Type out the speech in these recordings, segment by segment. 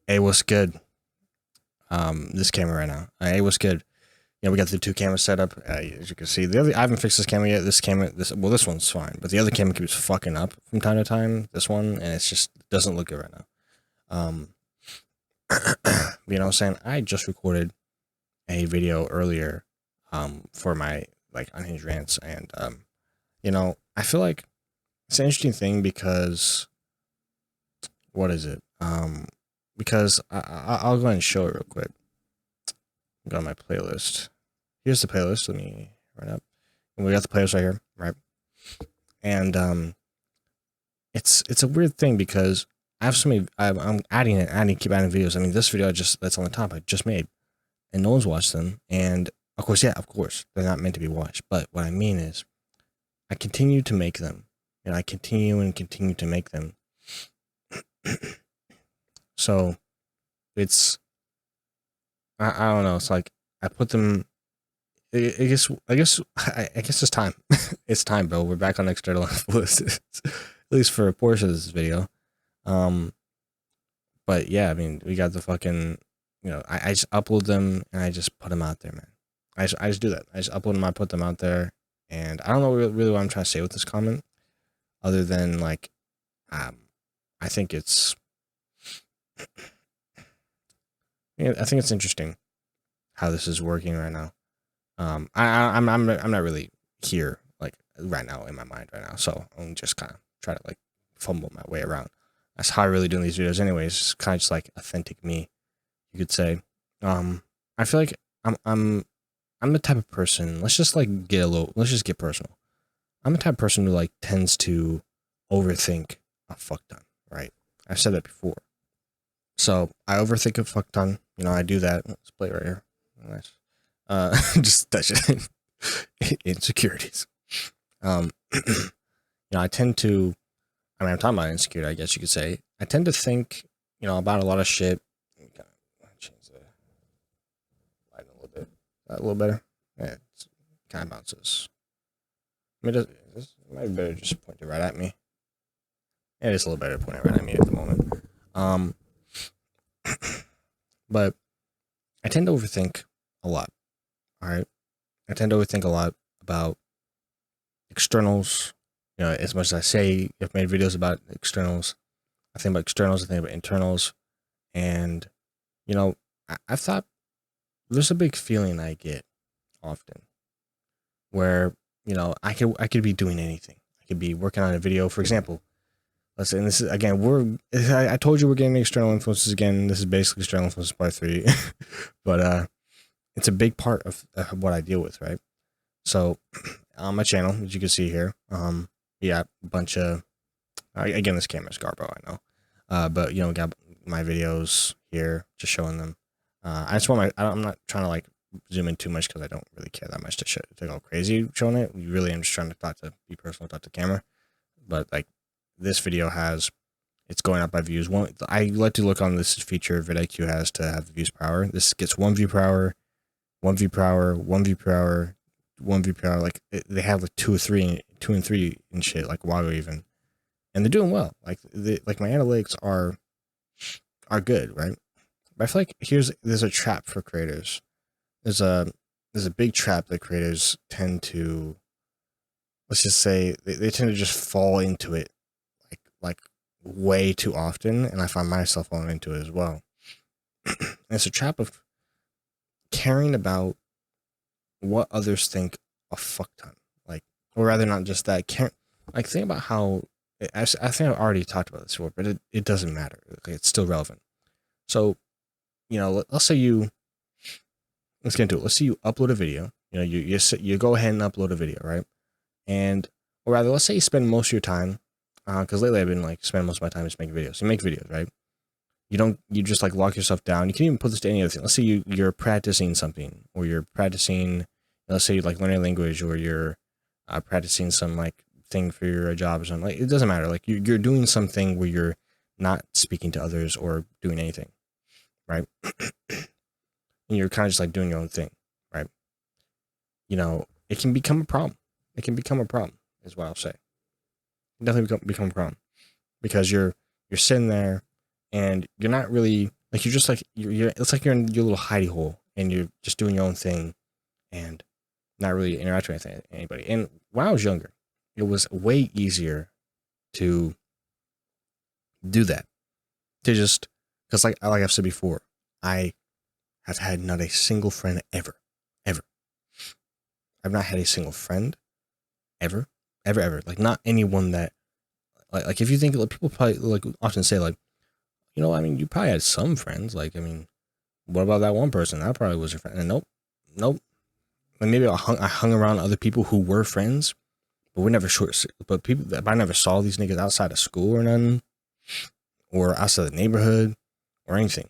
Hey, what's good? This camera right now. Hey, what's good? Yeah, we got the two cameras set up. As you can see, the other I haven't fixed this camera yet. This one's fine, but the other camera keeps fucking up from time to time. This one, and it's just doesn't look good right now. Um, you know what I'm saying? I just recorded a video earlier, for my like unhinged rants, and I feel like it's an interesting thing because what is it? Because I'll go ahead and show it real quick. Go on my playlist. Here's the playlist. Let me run up. And we got the playlist right here, right? And it's a weird thing because I have so many. I'm keep adding videos. I mean, this video that's on the top I just made, and no one's watched them. And of course, they're not meant to be watched. But what I mean is, I continue to make them, and I continue to make them. So it's I don't know. It's like I put them. I guess it's time. It's time, bro. We're back on external influences, at least for a portion of this video. But yeah, I mean, we got the fucking. I just upload them and I just put them out there, man. I just do that. I just upload them. I put them out there, and I don't know really what I'm trying to say with this comment, other than like, I think it's. Yeah, I think it's interesting how this is working right now. I'm not really here like right now in my mind right now, so I'm just kind of try to like fumble my way around. That's how I really doing these videos, anyways. It's kind of just like authentic me, you could say. I feel like I'm the type of person. Let's just get personal. I'm the type of person who like tends to overthink a fuck ton, right? I've said that before. So I overthink a fuck ton. I do that. Let's play right here. Nice. Just touch it. Insecurities. I tend to. I mean, I'm talking about insecurity. I guess you could say. I tend to think, about a lot of shit. Change the light a little bit. A little better. Yeah, it kind of bounces. I mean, this might be better just point it right at me. Yeah, it's a little better pointing right at me at the moment. But I tend to overthink a lot. All right. I tend to overthink a lot about externals. As much as I say I've made videos about externals, I think about externals, I think about internals. And, I've thought there's a big feeling I get often where, I could be doing anything. I could be working on a video, for example. Let's say, and this is again, I told you we're getting external influences again. This is basically external influences part 3. But it's a big part of what I deal with, right? So on my channel, as you can see here, yeah, a bunch of again, this camera's garbo, I know, but got my videos here, just showing them. I just want I'm not trying to like zoom in too much because I don't really care that much to go crazy showing it. Really, I'm just trying to be personal, talk to the camera. But like this video it's going up by views. I like to look on this feature vidIQ has to have the views per hour. This gets 1 view per hour, 1 view per hour, 1 view per hour, 1 view per hour. Like they have like 2 and 3 and shit, like Wago even, and they're doing well. Like my analytics are good, right? But I feel like there's a trap for creators. There's a big trap that creators tend to, let's just say they tend to just fall into it like way too often, and I find myself falling into it as well. And it's a trap of caring about what others think a fuck ton, like, or rather not just that, like think about how I think I've already talked about this before, but it doesn't matter. It's still relevant. So let's get into it. Let's say you upload a video. You go ahead and upload a video, right? Or rather, let's say you spend most of your time, because lately I've been like spending most of my time just making videos. You make videos, right? You just like lock yourself down. You can even put this to any other thing. Let's say you're practicing something, or you're practicing, let's say you like learning a language, or you're practicing some like thing for your job or something. Like, it doesn't matter. Like you're doing something where you're not speaking to others or doing anything, right? And you're kind of just like doing your own thing, right? It can become a problem. It can become a problem, is what I'll say. It definitely become a problem because you're sitting there and you're not really Like you're just like you're it's like you're in your little hidey hole and you're just doing your own thing and not really interacting with anybody. And when I was younger, it was way easier to do that. To just because like I've said before, I have had not a single friend ever, ever. I've not had a single friend ever, ever, ever. Like not anyone that like if you think like people probably like often say like, you know, I mean, you probably had some friends. Like, I mean, what about that one person? That probably was your friend. And nope, nope. Like maybe I hung around other people who were friends, but we never short. But people, but I never saw these niggas outside of school or nothing, or outside the neighborhood or anything.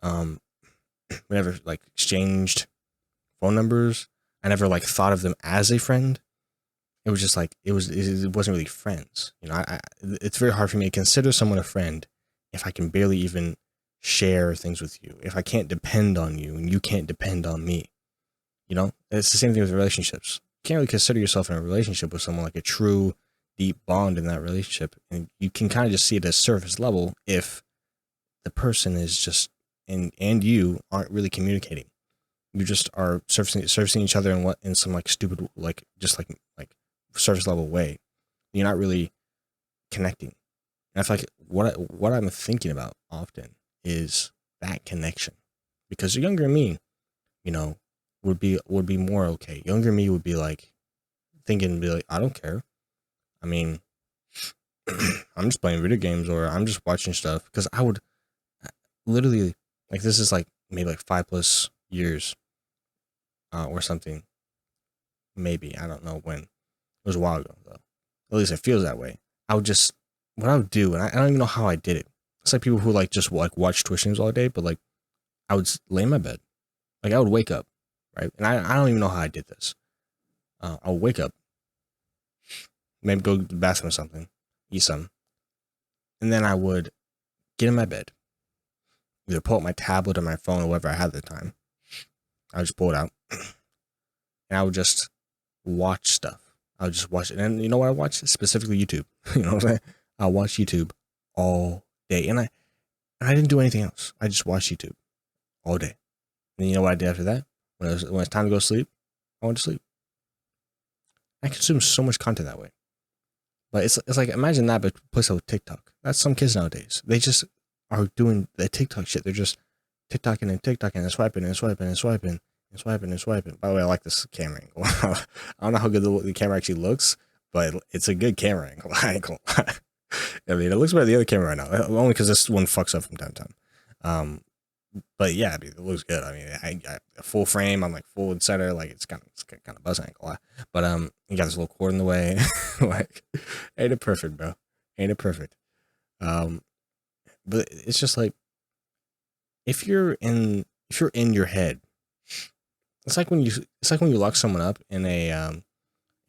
We never like exchanged phone numbers. I never like thought of them as a friend. It was just like it wasn't really friends. You know, it's very hard for me to consider someone a friend if I can barely even share things with you. If I can't depend on you and you can't depend on me. You know, it's the same thing with relationships. You can't really consider yourself in a relationship with someone like a true deep bond in that relationship. And you can kind of just see it at surface level if the person is just and you aren't really communicating. You just are surfacing each other in some like stupid like just like surface level way. You're not really connecting. And I feel like what I'm thinking about often is that connection. Because the younger me, you know, would be more okay. Younger me would be like thinking, be like, I don't care. I mean, I'm just playing video games or I'm just watching stuff. Because I would literally like this is like maybe like 5+ years or something. Maybe I don't know when. It was a while ago though. At least it feels that way. I would just what I would do, and I don't even know how I did it. It's like people who like just like watch Twitch streams all day, but like I would lay in my bed, like I would wake up, right? And I don't even know how I did this. I would wake up, maybe go to the bathroom or something, eat something, and then I would get in my bed, either pull out my tablet or my phone or whatever I had at the time. I would just pull it out, and I would just watch stuff. I would just watch it, and you know what I watch? Specifically YouTube. You know what I'm saying? I watch YouTube all day, and I didn't do anything else. I just watched YouTube all day. And you know what I did after that? When it's time to go to sleep, I went to sleep. I consume so much content that way. But it's like imagine that, but plus with TikTok. That's some kids nowadays. They just are doing the TikTok shit. They're just TikToking and TikToking and swiping and swiping and swiping and swiping and swiping. By the way, I like this camera angle. I don't know how good the camera actually looks, but it's a good camera angle. I mean, it looks better than the other camera right now, only because this one fucks up from time to time. But yeah, I mean, it looks good. I mean, I full frame. I'm like full in center. Like it's kind of buzzing angle. But you got this little cord in the way. Like, ain't it perfect, bro? Ain't it perfect? But it's just like if you're in your head, it's like when you lock someone up in a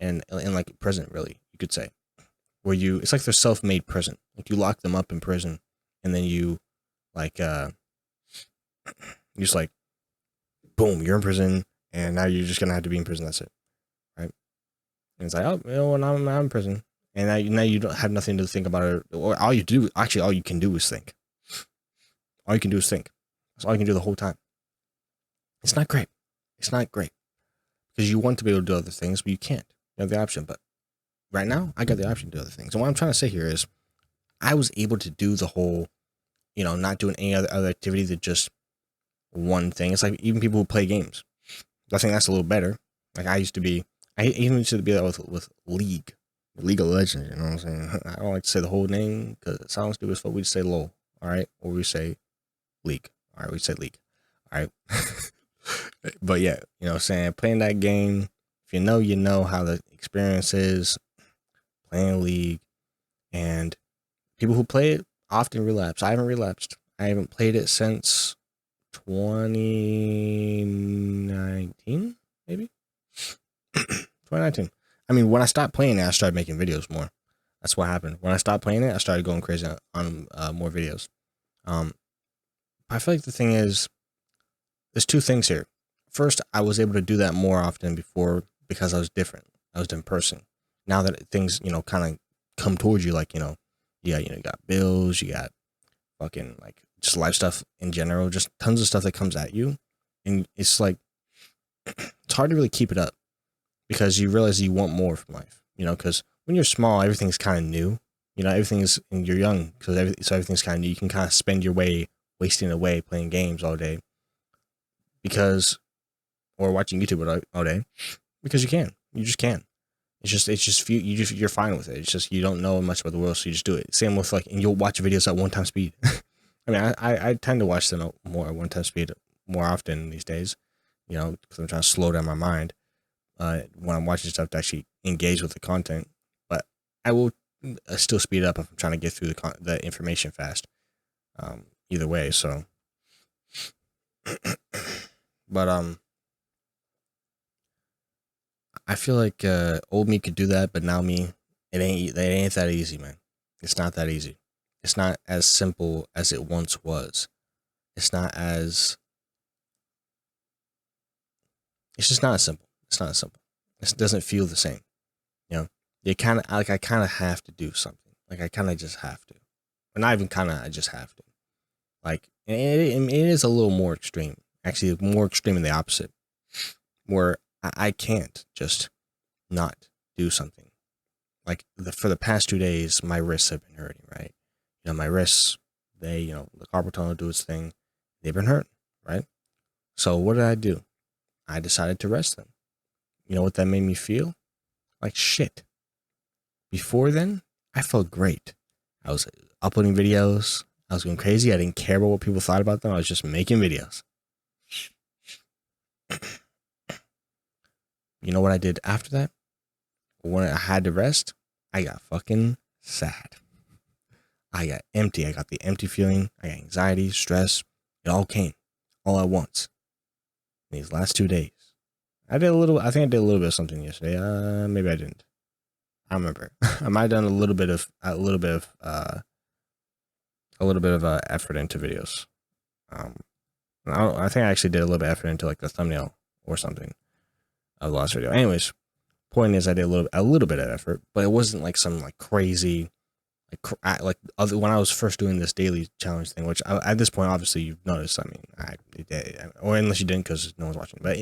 in like prison. Really, you could say where it's like their self-made prison. Like you lock them up in prison, and then you like you just like boom, you're in prison, and now you're just gonna have to be in prison. That's it, right? And it's like, oh, you know, I'm in prison, and now you don't have nothing to think about it, or all you can do is think. All you can do is think. That's all you can do the whole time. It's not great. It's not great because you want to be able to do other things, but you can't. You have the option, but right now I got the option to do other things. And what I'm trying to say here is, I was able to do the whole, you know, not doing any other activity than just one thing. It's like even people who play games. I think that's a little better. Like I even used to be that with League of Legends. You know what I'm saying? I don't like to say the whole name because it sounds stupid. So we just say LOL, all right, or we say League, all right. We say League, all right. But yeah, you know what I'm saying, playing that game. If you know how the experience is playing League, and people who play it often relapse. I haven't relapsed. I haven't played it since 2019, maybe 2019. I mean, when I stopped playing it, I started making videos more. That's what happened. When I stopped playing it, I started going crazy on more videos. I feel like the thing is, there's two things here. First, I was able to do that more often before because I was different. I was a different person. Now that things, kind of come towards you, like, you got bills, you got fucking like just life stuff in general, just tons of stuff that comes at you. And it's like, it's hard to really keep it up because you realize you want more from life, because when you're small, everything's kind of new, and you're young. So everything's kind of new. You can kind of spend your way wasting away playing games all day or watching YouTube all day because you just can. You're fine with it. It's just, you don't know much about the world. So you just do it. Same with and you'll watch videos at 1x speed. I mean, I tend to watch them more at 1x speed more often these days, because I'm trying to slow down my mind when I'm watching stuff to actually engage with the content. But I will still speed it up if I'm trying to get through the information fast. Either way, so. But I feel like old me could do that, but now me, it ain't that easy, man. It's not that easy. It's not as simple as it once was. It's just not as simple. It's not as simple. It doesn't feel the same. I kind of have to do something. Like I kind of just have to. Or not even kind of, I just have to. Like, it is a little more extreme. Actually, more extreme in the opposite. Where I can't just not do something. Like for the past 2 days, my wrists have been hurting, right? My wrists, the carpal tunnel do its thing. They've been hurting, right? So what did I do? I decided to rest them. You know what that made me feel? Like shit. Before then, I felt great. I was uploading videos. I was going crazy. I didn't care about what people thought about them. I was just making videos. You know what I did after that? When I had to rest, I got fucking sad. I got empty. I got the empty feeling. I got anxiety, stress. It all came all at once. In these last 2 days. I think I did a little bit of something yesterday. Maybe I didn't. I don't remember. I might have done a little bit of effort into videos. I think I actually did a little bit of effort into like the thumbnail or something of the last video. Anyways, point is I did a little bit of effort, but it wasn't like some like crazy, when I was first doing this daily challenge thing, which at this point, obviously you've noticed. I mean, or unless you didn't because no one's watching, but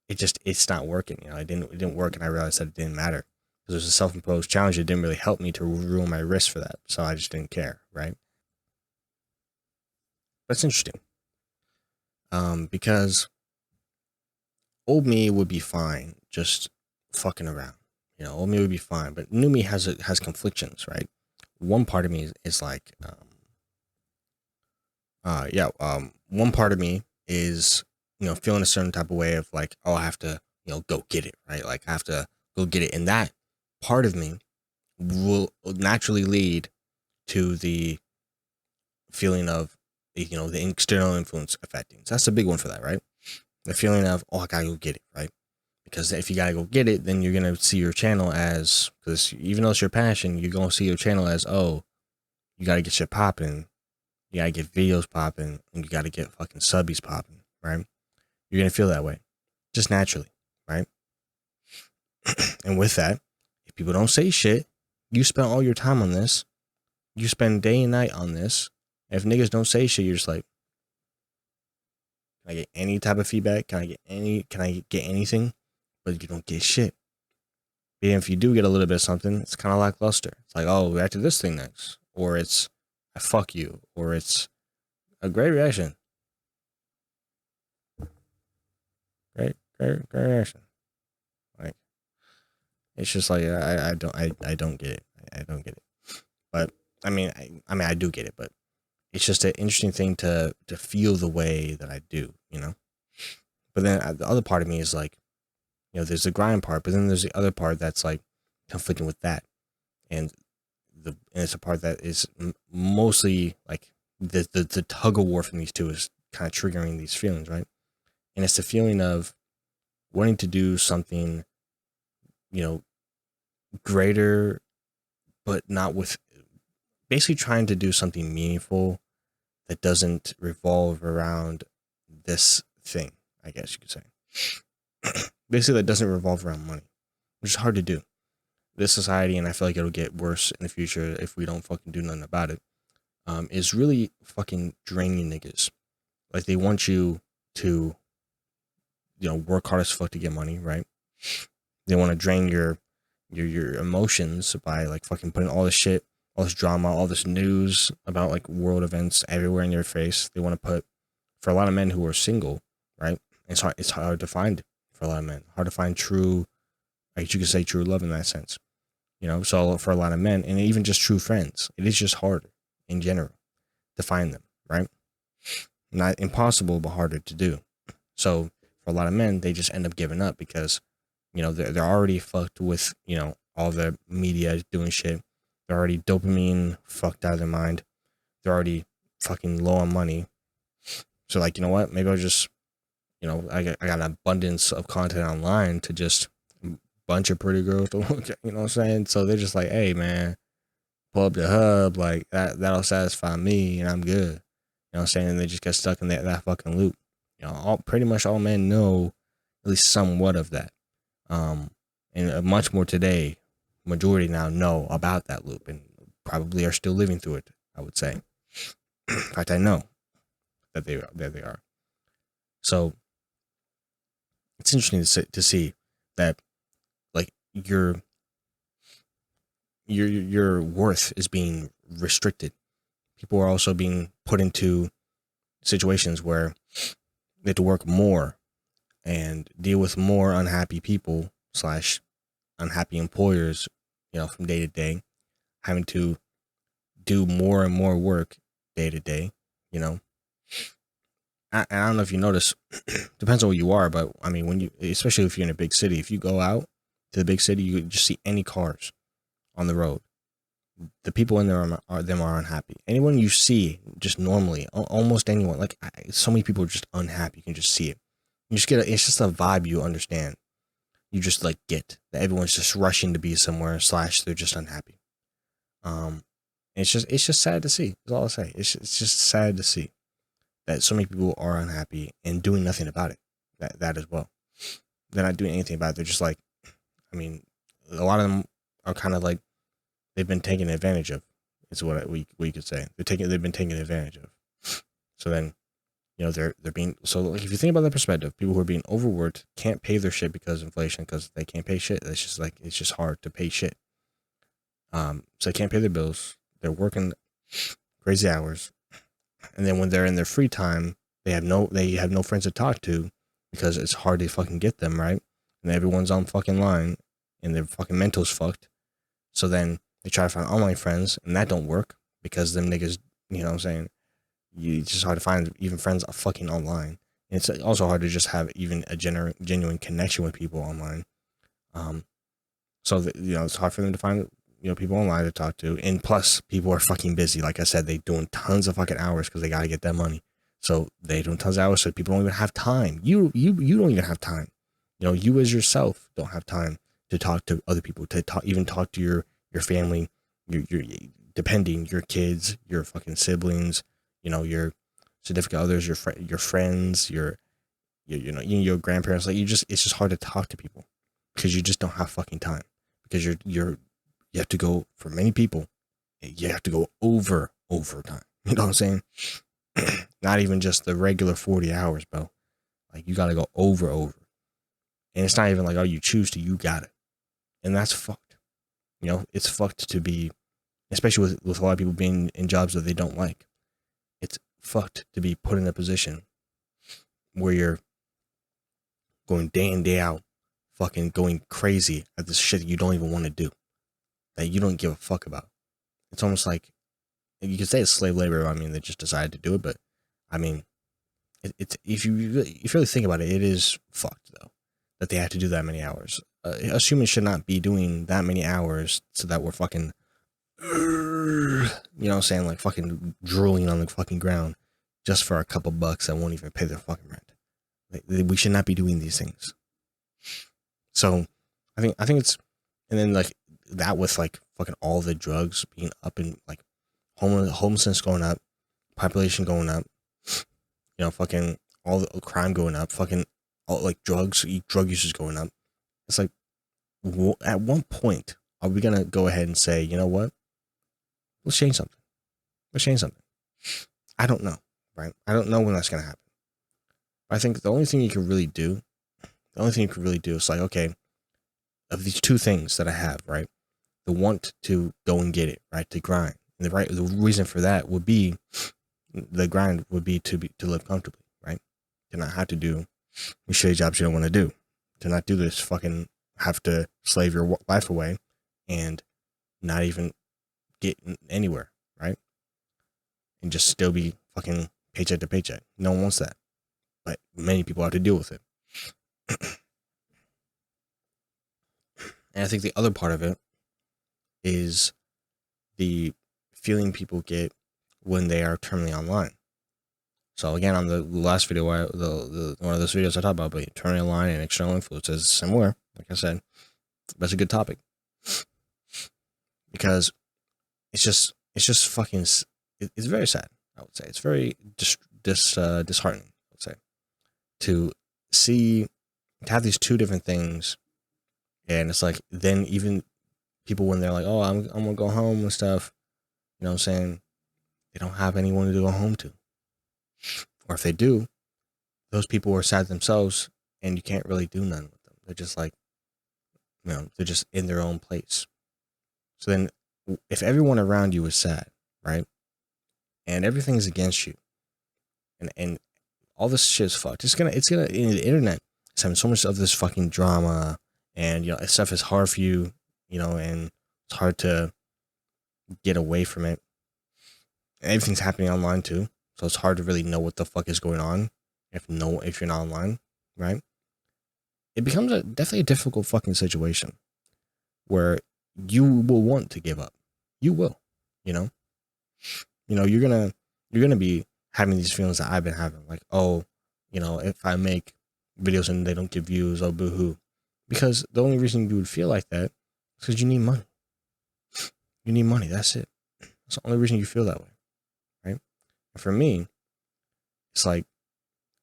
it's not working. It didn't work, and I realized that it didn't matter because it was a self-imposed challenge. It didn't really help me to ruin my wrist for that, so I just didn't care, right? That's interesting, because old me would be fine just fucking around. Old me would be fine, but new me has conflictions, right? One part of me is like, one part of me is, feeling a certain type of way of like, oh, I have to, go get it, right? Like I have to go get it. And that part of me will naturally lead to the feeling of, the external influence affecting. So that's a big one for that, right? The feeling of, oh, I gotta go get it, right? Because if you gotta go get it, then you're gonna see your channel as, because even though it's your passion, you're gonna see your channel as, oh, you gotta get shit popping, you gotta get videos popping, and you gotta get fucking subbies popping, right? You're gonna feel that way, just naturally, right? And with that, if people don't say shit, you spend all your time on this, you spend day and night on this. If niggas don't say shit, you're just like, can I get any type of feedback? Can I get anything? But you don't get shit. But if you do get a little bit of something, it's kind of lackluster. It's like, oh, react to this thing next. Or it's, I fuck you. Or it's a great reaction. Great reaction. Like, it's just like, I don't get it. I don't get it. But, I mean, I do get it, but it's just an interesting thing to feel the way that I do, But then the other part of me is like, there's the grind part, but then there's the other part that's like conflicting with that, and it's a part that is mostly like the tug of war from these two is kind of triggering these feelings, right? And it's the feeling of wanting to do something, greater, but not with, basically trying to do something meaningful that doesn't revolve around this thing, I guess you could say. Basically, that doesn't revolve around money, which is hard to do. This society, and I feel like it'll get worse in the future if we don't fucking do nothing about it. is really fucking draining niggas. Like they want you to, work hard as fuck to get money, right? They want to drain your emotions by like fucking putting all this shit, all this drama, all this news about like world events everywhere in your face. They want to put, for a lot of men who are single, right? It's hard to find for a lot of men. Hard to find true, like you could say true love in that sense. So for a lot of men, and even just true friends, it is just harder in general to find them, right? Not impossible, but harder to do. So for a lot of men, they just end up giving up because, they're already fucked with, all the media doing shit. They're already dopamine fucked out of their mind. They're already fucking low on money. So like, you know what? Maybe I'll just, I got an abundance of content online to just bunch of pretty girls to look at, you know what I'm saying? So they're just like, hey man, pull up the hub, like that'll satisfy me and I'm good. You know what I'm saying? And they just get stuck in that fucking loop. Pretty much all men know at least somewhat of that. And much more today, majority now know about that loop and probably are still living through it, I would say. In fact, I know that they are. So it's interesting to see that like your worth is being restricted. People are also being put into situations where they have to work more and deal with more unhappy people / unhappy employers, from day to day, having to do more and more work day to day, I don't know if you notice, depends on where you are, but I mean, especially if you're in a big city, if you go out to the big city, you just see any cars on the road. The people in there are unhappy. Anyone you see, just normally, almost anyone, like so many people are just unhappy. You can just see it. You just it's just a vibe you understand. You just like get that everyone's just rushing to be somewhere / they're just unhappy. It's just sad to see. That's all I'll say. It's just sad to see that so many people are unhappy and doing nothing about it. That as well. They're not doing anything about it. They're just like, I mean, a lot of them are kind of like they've been taken advantage of. Is what we could say. They've been taken advantage of. So then, they're being, so like if you think about that perspective, people who are being overworked can't pay their shit because of inflation, because they can't pay shit. It's just like, it's just hard to pay shit. So they can't pay their bills. They're working crazy hours. And then when they're in their free time, they have no friends to talk to because it's hard to fucking get them, right? And everyone's on fucking line and their fucking mental's fucked. So then they try to find online friends and that don't work because them niggas, you know what I'm saying? It's just hard to find even friends fucking online. And it's also hard to just have even a genuine connection with people online. So that, it's hard for them to find, people online to talk to. And plus, people are fucking busy. Like I said, they doing tons of fucking hours because they got to get that money. So they doing tons of hours, so people don't even have time. You don't even have time. You as yourself don't have time to talk to other people, to talk to your family, your depending, your kids, your fucking siblings, your significant others, your friends, your grandparents. Like it's just hard to talk to people because you just don't have fucking time, because you have to go, for many people, you have to go over time. You know what I'm saying? Not even just the regular 40 hours, bro. Like you got to go over. And it's not even like, oh, you choose to, you got it. And that's fucked. It's fucked to be, especially with a lot of people being in jobs that they don't like. It's fucked to be put in a position where you're going day in, day out, fucking going crazy at this shit that you don't even want to do, that you don't give a fuck about. It's almost like, you could say it's slave labor. I mean, they just decided to do it, but I mean, it's if you really think about it, it is fucked though that they have to do that many hours. A human should not be doing that many hours so that we're fucking, you know what I'm saying, like fucking drooling on the fucking ground just for a couple bucks that won't even pay their fucking rent. We should not be doing these things. So I think it's, and then like that with like fucking all the drugs being up and like homelessness going up, population going up, fucking all the crime going up, fucking all like drug usage going up. It's like, at one point, are we gonna go ahead and say, you know what? Let's change something. Let's change something. I don't know, right? I don't know when that's gonna happen. I think the only thing you can really do is like, okay, of these two things that I have, right? The want to go and get it, right? To grind. And the reason for that would be the grind would be to live comfortably, right? To not have to do the shitty jobs you don't want to do. To not do this fucking have to slave your life away and not even get anywhere, right? And just still be fucking paycheck to paycheck. No one wants that. But many people have to deal with it. And I think the other part of it is the feeling people get when they are terminally online. So again, on the last video, one of those videos I talked about, but terminally online and external influences, similar. Like I said, that's a good topic because it's just fucking. It's very sad. I would say it's very disheartening. I would say to have these two different things, and it's like then even people when they're like, oh, I'm gonna go home and stuff, you know what I'm saying? They don't have anyone to go home to. Or if they do, those people are sad themselves and you can't really do nothing with them. They're just like, you know, they're just in their own place. So then if everyone around you is sad, right? And everything's against you and all this shit's fucked. It's gonna in the internet, it's having so much of this fucking drama and, you know, stuff is hard for you, you know, and it's hard to get away from it. And everything's happening online too. So it's hard to really know what the fuck is going on if you're not online, right? It becomes definitely a difficult fucking situation where you will want to give up. You will, you know? You know, you're gonna be having these feelings that I've been having, like, oh, you know, if I make videos and they don't get views, oh boo-hoo. Because the only reason you would feel like that is because you need money. You need money, that's it. That's the only reason you feel that way. Right? And for me, it's like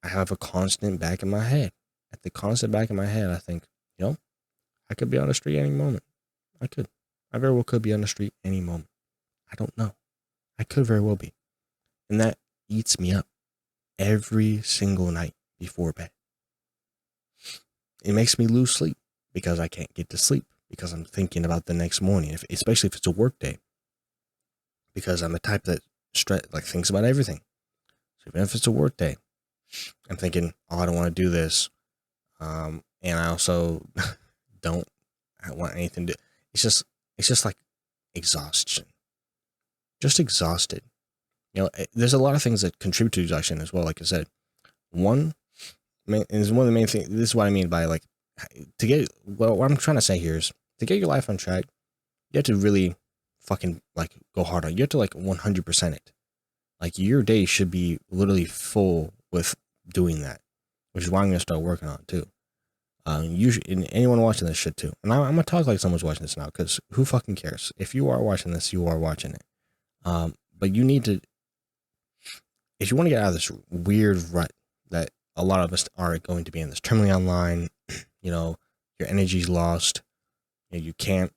I have a constant back in my head. At the constant back in my head, I think, you know, I could be on the street any moment. I could. I very well could be on the street any moment. I don't know. I could very well be. And that eats me up every single night before bed. It makes me lose sleep because I can't get to sleep because I'm thinking about the next morning, especially if it's a work day. Because I'm the type that thinks about everything. So even if it's a work day, I'm thinking, oh, I don't want to do this. And I also don't want anything to. It's just like exhaustion. Just exhausted. You know, there's a lot of things that contribute to exhaustion as well. Like I said, one of the main things. This is what I mean by like to get. Well, what I'm trying to say here is to get your life on track, you have to really fucking like go hard on it. You have to like 100% it. Like your day should be literally full with doing that, which is why I'm gonna start working on it too. Usually, and anyone watching this shit too. And I'm gonna talk like someone's watching this now, because who fucking cares? If you are watching this, you are watching it. But you need to, if you want to get out of this weird rut that a lot of us are going to be in, this terminally online, you know, your energy's lost, you can't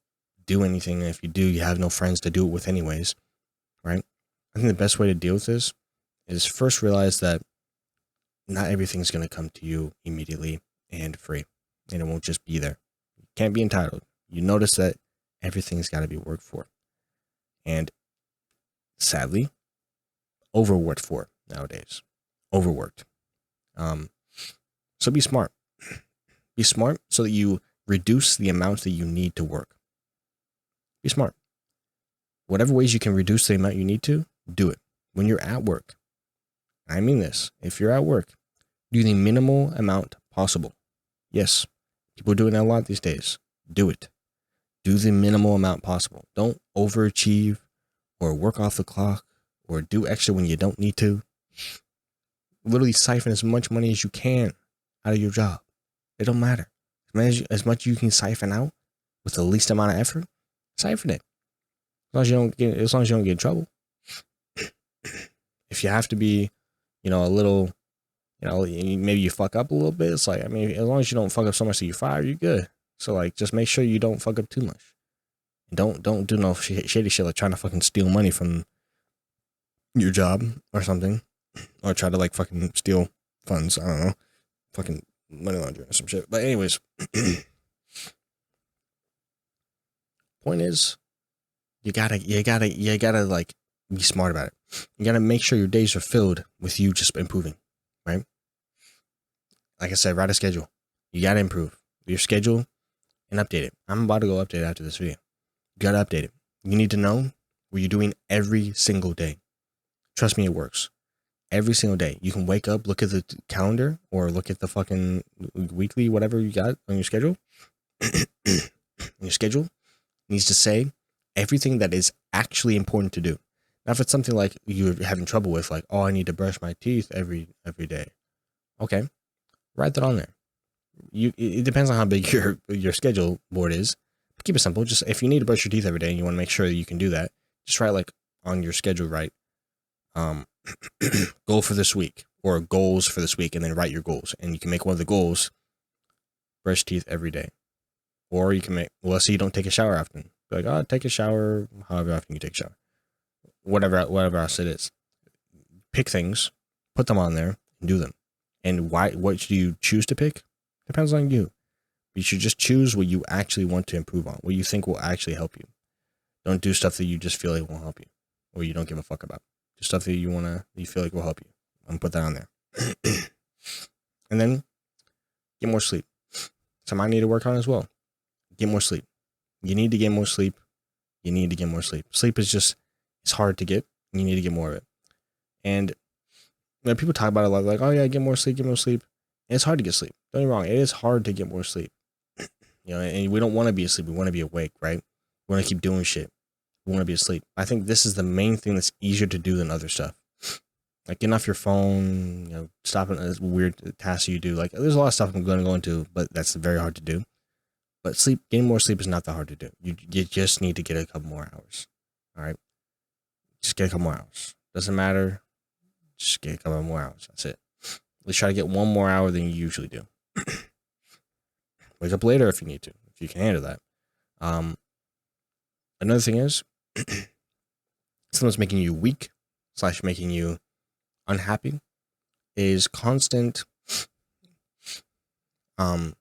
do anything. And if you do, you have no friends to do it with anyways, right? I think the best way to deal with this is first realize that not everything's going to come to you immediately and free, and it won't just be there. You can't be entitled. You notice that everything's got to be worked for, and sadly, overworked for nowadays. Overworked. So be smart. Be smart so that you reduce the amount that you need to work. Be smart. Whatever ways you can reduce the amount you need to, do it. When you're at work, I mean this, if you're at work, do the minimal amount possible. Yes, people are doing that a lot these days. Do it. Do the minimal amount possible. Don't overachieve or work off the clock or do extra when you don't need to. Literally siphon as much money as you can out of your job. It don't matter. As much you can siphon out with the least amount of effort, siphon it. As long as you don't get in trouble. If you have to be, you know, a little, you know, maybe you fuck up a little bit. It's like, I mean, as long as you don't fuck up so much that you fire, you're good. So like, just make sure you don't fuck up too much. Don't do no shady shit like trying to fucking steal money from your job or something, or try to like fucking steal funds. I don't know, fucking money laundering or some shit. But anyways, point is, you gotta like be smart about it. You gotta make sure your days are filled with you just improving, right? Like I said, write a schedule. You gotta improve your schedule and update it. I'm about to go update it after this video. You gotta update it. You need to know what you're doing every single day. Trust me, it works. Every single day. You can wake up, look at the calendar, or look at the fucking weekly, whatever you got on your schedule. Your schedule needs to say everything that is actually important to do. Now, if it's something like you're having trouble with, like, oh, I need to brush my teeth every day. Okay, write that on there. It depends on how big your schedule board is. But keep it simple. Just if you need to brush your teeth every day and you want to make sure that you can do that, just write like on your schedule, right? Goal for this week or goals for this week, and then write your goals. And you can make one of the goals brush teeth every day. Or you can make, well, let's say you don't take a shower often. Like, oh, take a shower however often you take a shower. Whatever else it is. Pick things, put them on there, and do them. And what do you choose to pick? Depends on you. You should just choose what you actually want to improve on, what you think will actually help you. Don't do stuff that you just feel like won't help you, or you don't give a fuck about. Do stuff that you feel like will help you. I'm gonna put that on there. And then get more sleep. Something I need to work on as well. Get more sleep. You need to get more sleep. You need to get more sleep. Sleep is just, it's hard to get. You need to get more of it. And when people talk about it a lot, like, oh yeah, get more sleep, get more sleep. And it's hard to get sleep. Don't get me wrong. It is hard to get more sleep. And we don't want to be asleep. We want to be awake, right? We want to keep doing shit. We want to be asleep. I think this is the main thing that's easier to do than other stuff. Like getting off your phone, stopping this weird tasks you do. Like there's a lot of stuff I'm going to go into, but that's very hard to do. But getting more sleep is not that hard to do. You just need to get a couple more hours. All right. Just get a couple more hours. Doesn't matter. Just get a couple more hours. That's it. Let's try to get one more hour than you usually do. Wake up later if you need to, if you can handle that. Another thing is, something's making you weak / making you unhappy is constant, like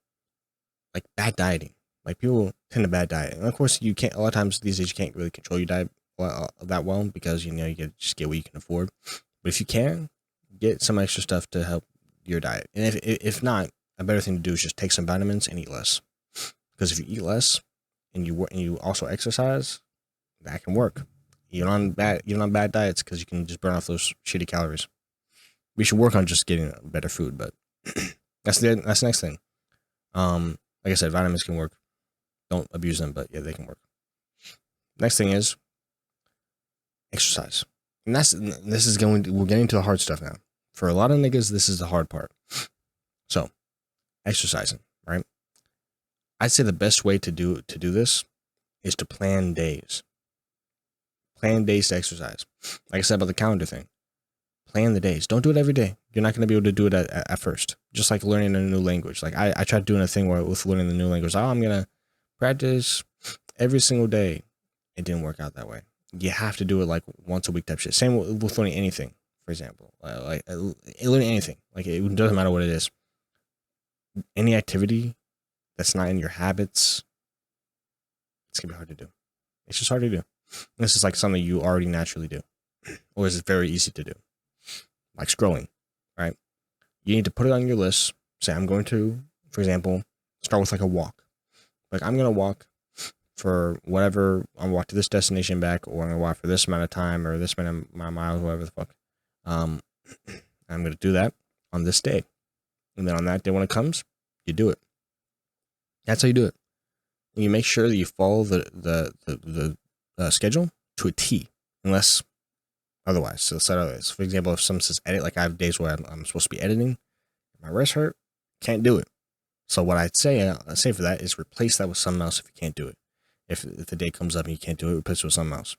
bad dieting. Like people tend to bad diet. And of course you can't, a lot of times these days you can't really control your diet that well because, you just get what you can afford. But if you can, get some extra stuff to help your diet. And if not, a better thing to do is just take some vitamins and eat less. Because if you eat less and you also exercise, that can work. You're on bad diets because you can just burn off those shitty calories. We should work on just getting better food, but that's the next thing. Like I said, vitamins can work. Don't abuse them, but yeah, they can work. Next thing is exercise. And we're getting to the hard stuff now. For a lot of niggas, this is the hard part. So, exercising, right? I'd say the best way to do this is to plan days. Plan days to exercise. Like I said about the calendar thing. Plan the days. Don't do it every day. You're not going to be able to do it at first. Just like learning a new language. Like I tried doing a thing with learning the new language. Oh, I'm going to practice every single day. It didn't work out that way. You have to do it like once a week type shit. Same with learning anything, for example. Like learning anything. Like it doesn't matter what it is. Any activity that's not in your habits, it's going to be hard to do. It's just hard to do. This is like something you already naturally do. Or is it very easy to do? Like scrolling, right? You need to put it on your list. Say, I'm going to, for example, start with like a walk. Like I'm going to walk for whatever, I'll walk to this destination back, or I'm going to walk for this amount of time or this amount of miles, whatever the fuck. I'm going to do that on this day. And then on that day when it comes, you do it. That's how you do it. And you make sure that you follow the schedule to a T, unless otherwise. So for example, if someone says edit, like I have days where I'm supposed to be editing, my wrist hurt, can't do it. So what I'd say for that is replace that with something else if you can't do it. If the day comes up and you can't do it, replace it with something else.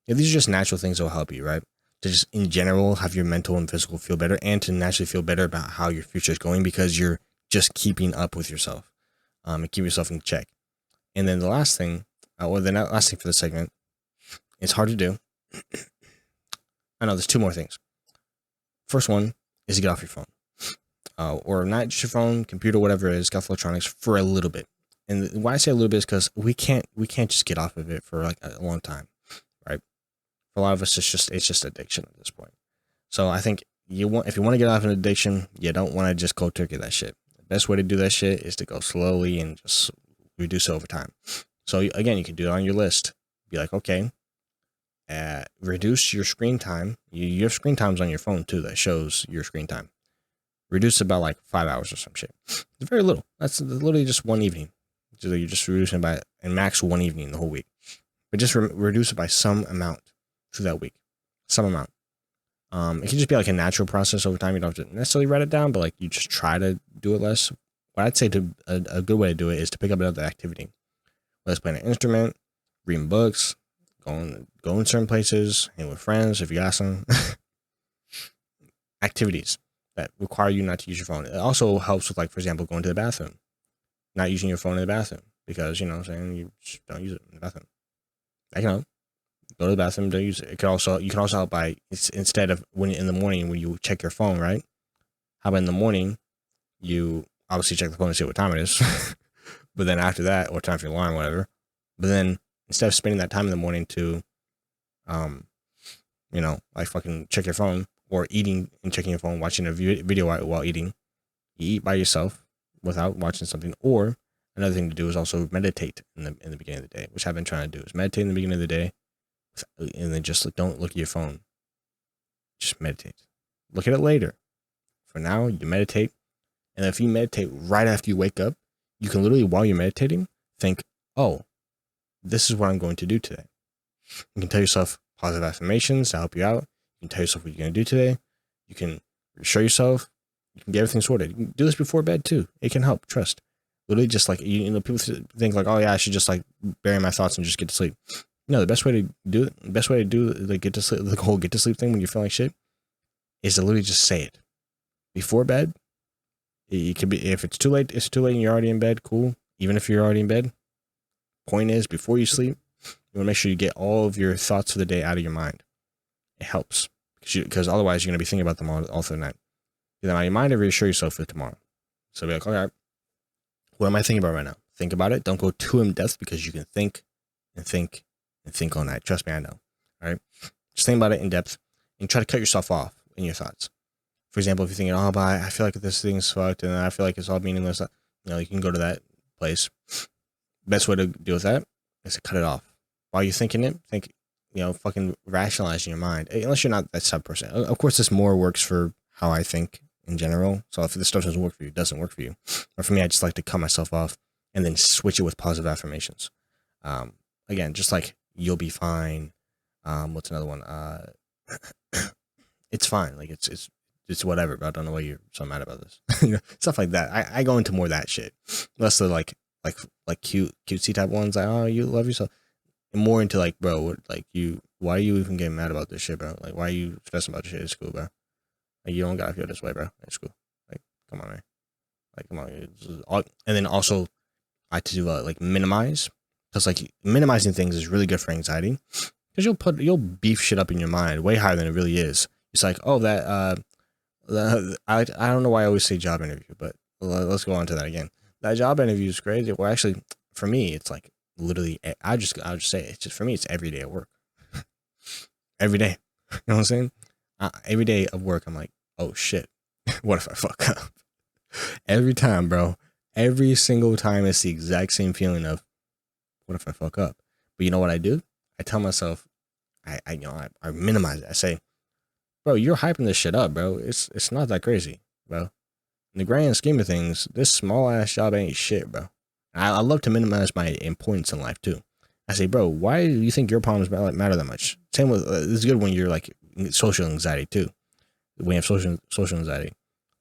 These are just natural things that will help you, right? To just in general have your mental and physical feel better, and to naturally feel better about how your future is going because you're just keeping up with yourself, and keep yourself in check. And then the last thing, last thing for this segment, it's hard to do, I know there's two more things. First one is to get off your phone. Or not just your phone, computer, whatever it is, get off electronics for a little bit. And why I say a little bit is because we can't just get off of it for like a long time, right? For a lot of us, it's just addiction at this point. So I think if you want to get off an addiction, you don't want to just cold turkey that shit. The best way to do that shit is to go slowly and just reduce it over time. So again, you can do it on your list. Be like, okay, reduce your screen time. You have screen times on your phone too that shows your screen time. Reduce about like 5 hours or some shit. It's very little. That's literally just one evening. So you're just reducing by and max one evening the whole week. But just reduce it by some amount through that week. Some amount. It can just be like a natural process over time. You don't have to necessarily write it down, but like you just try to do it less. What I'd say a good way to do it is to pick up another activity. Whether it's playing an instrument, reading books, going certain places, hang with friends if you got some. Activities that require you not to use your phone. It also helps with, like, for example, going to the bathroom. Not using your phone in the bathroom because, you know what I'm saying, you just don't use it in the bathroom. That can help. Go to the bathroom, don't use it. You can also help by, instead of in the morning when you check your phone, right? How about in the morning, you obviously check the phone to see what time it is. But then after that, or time for your alarm, whatever. But then instead of spending that time in the morning to, like fucking check your phone, or eating and checking your phone, watching a video while eating, you eat by yourself without watching something. Or another thing to do is also meditate in the beginning of the day, which I've been trying to do, is meditate in the beginning of the day, and then just don't look at your phone. Just meditate. Look at it later. For now, you meditate, and if you meditate right after you wake up, you can literally, while you're meditating, think, oh, this is what I'm going to do today. You can tell yourself positive affirmations to help you out. You can tell yourself what you're going to do today. You can reassure yourself. You can get everything sorted. You can do this before bed too. It can help. Trust. Literally, just like, people think like, oh yeah, I should just like bury my thoughts and just get to sleep. No, the best way to do the get to sleep, the whole get to sleep thing when you're feeling like shit, is to literally just say it before bed. It could be, if it's too late and you're already in bed, cool. Even if you're already in bed, point is, before you sleep, you want to make sure you get all of your thoughts for the day out of your mind. It helps because otherwise you're going to be thinking about them all through the night. Get them out of your mind and reassure yourself for tomorrow. So be like, all right, what am I thinking about right now? Think about it. Don't go too in depth because you can think and think and think all night. Trust me, I know. All right, just think about it in depth and try to cut yourself off in your thoughts. For example, if you're thinking, oh, but I feel like this thing's fucked and I feel like it's all meaningless, you can go to that place. Best way to deal with that is to cut it off. While you're thinking it, fucking rationalize in your mind. Unless you're not that type of person. Of course, this more works for how I think in general. So if this stuff doesn't work for you, it doesn't work for you. But for me, I just like to cut myself off and then switch it with positive affirmations. Again, just like, you'll be fine. What's another one? It's fine. Like, it's whatever, but I don't know why you're so mad about this. Stuff like that. I go into more of that shit. Less the like cutesy type ones. Like, oh, you love yourself. And more into like, bro, like, why are you even getting mad about this shit, bro? Like, why are you stressing about this shit at school, bro? Like, you don't gotta feel this way, bro, at school. Like, come on, man. Like, come on. And then also, I like to do like minimize, because like minimizing things is really good for anxiety, because you'll beef shit up in your mind way higher than it really is. It's like, oh, I don't know why I always say job interview, but let's go on to that again. That job interview is crazy. Well, actually, for me, it's like literally, I'll just say it's just, for me, it's every day at work. Every day. You know what I'm saying? Every day of work, I'm like, oh shit, what if I fuck up? Every time, bro. Every single time, it's the exact same feeling of, what if I fuck up? But you know what I do? I tell myself, I minimize it. I say, bro, you're hyping this shit up, bro. It's not that crazy, bro. In the grand scheme of things, this small ass job ain't shit, bro. I love to minimize my importance in life too. I say, bro, why do you think your problems matter that much? Same with, this is good when you're like social anxiety too. When you have social anxiety,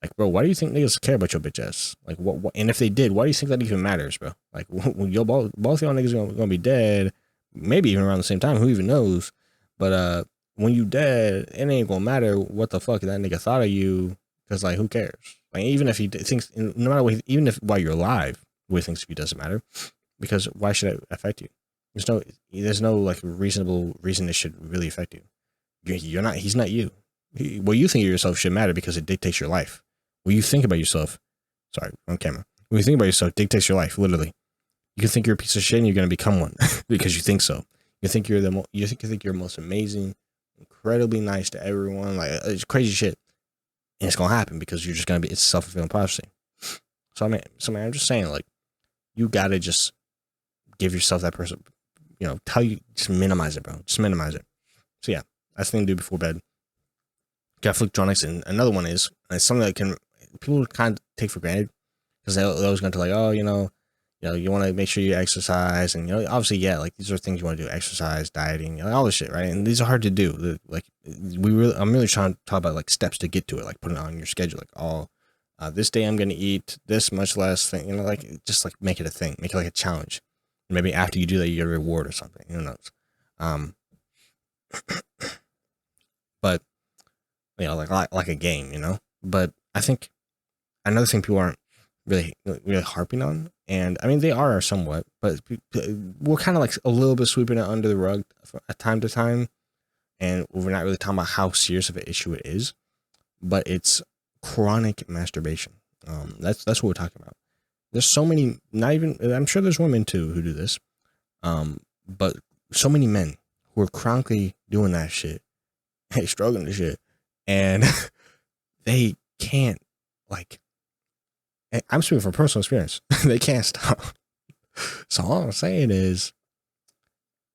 like, bro, why do you think niggas care about your bitch ass? Like, what? And if they did, why do you think that even matters, bro? Like, when both y'all niggas gonna be dead, maybe even around the same time. Who even knows? But when you dead, it ain't gonna matter what the fuck that nigga thought of you, because like, who cares? Like, even if he thinks, no matter what, even if while you're alive, what he thinks of you doesn't matter, because why should it affect you? There's no like reasonable reason it should really affect you. You're not. He's not you. What you think of yourself should matter because it dictates your life. What you think about yourself, sorry, on camera. What you think about yourself dictates your life. Literally, you can think you're a piece of shit and you're gonna become one because you think so. You think you're you think you're most amazing, incredibly nice to everyone. Like it's crazy shit, and it's gonna happen because you're just gonna be. It's self-fulfilling prophecy. So man, I'm just saying, like, you gotta just give yourself that person. Just minimize it, bro. Just minimize it. So yeah, that's the thing to do before bed. Got electronics, and another one is, and it's something that people kind of take for granted because they're always going to like, oh, you want to make sure you exercise, and obviously, yeah, like these are things you want to do: exercise, dieting, all this shit, right? And these are hard to do. Like I'm really trying to talk about like steps to get to it, like putting it on your schedule, like this day I'm going to eat this much less thing, like just like make it a thing, make it like a challenge. And maybe after you do that, you get a reward or something. Who knows? But like a game, But I think another thing people aren't really harping on, and I mean they are somewhat, but we're kind of like a little bit sweeping it under the rug from time to time, and we're not really talking about how serious of an issue it is, but it's chronic masturbation. That's what we're talking about. There's so many, not even, I'm sure there's women too who do this, but so many men who are chronically doing that shit, struggling to shit, and they can't, like, I'm speaking from personal experience, they can't stop. So all I'm saying is,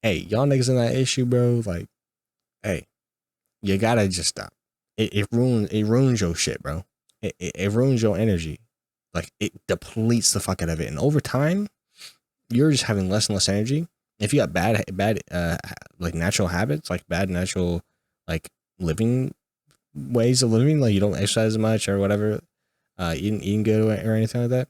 hey, y'all niggas in that issue, bro, like, hey, you gotta just stop. It ruins your shit, bro. It ruins your energy. Like, it depletes the fuck out of it. And over time, you're just having less and less energy. If you got bad, like natural habits, like bad natural, like living ways of living, like you don't exercise as much or whatever, eating good or anything like that,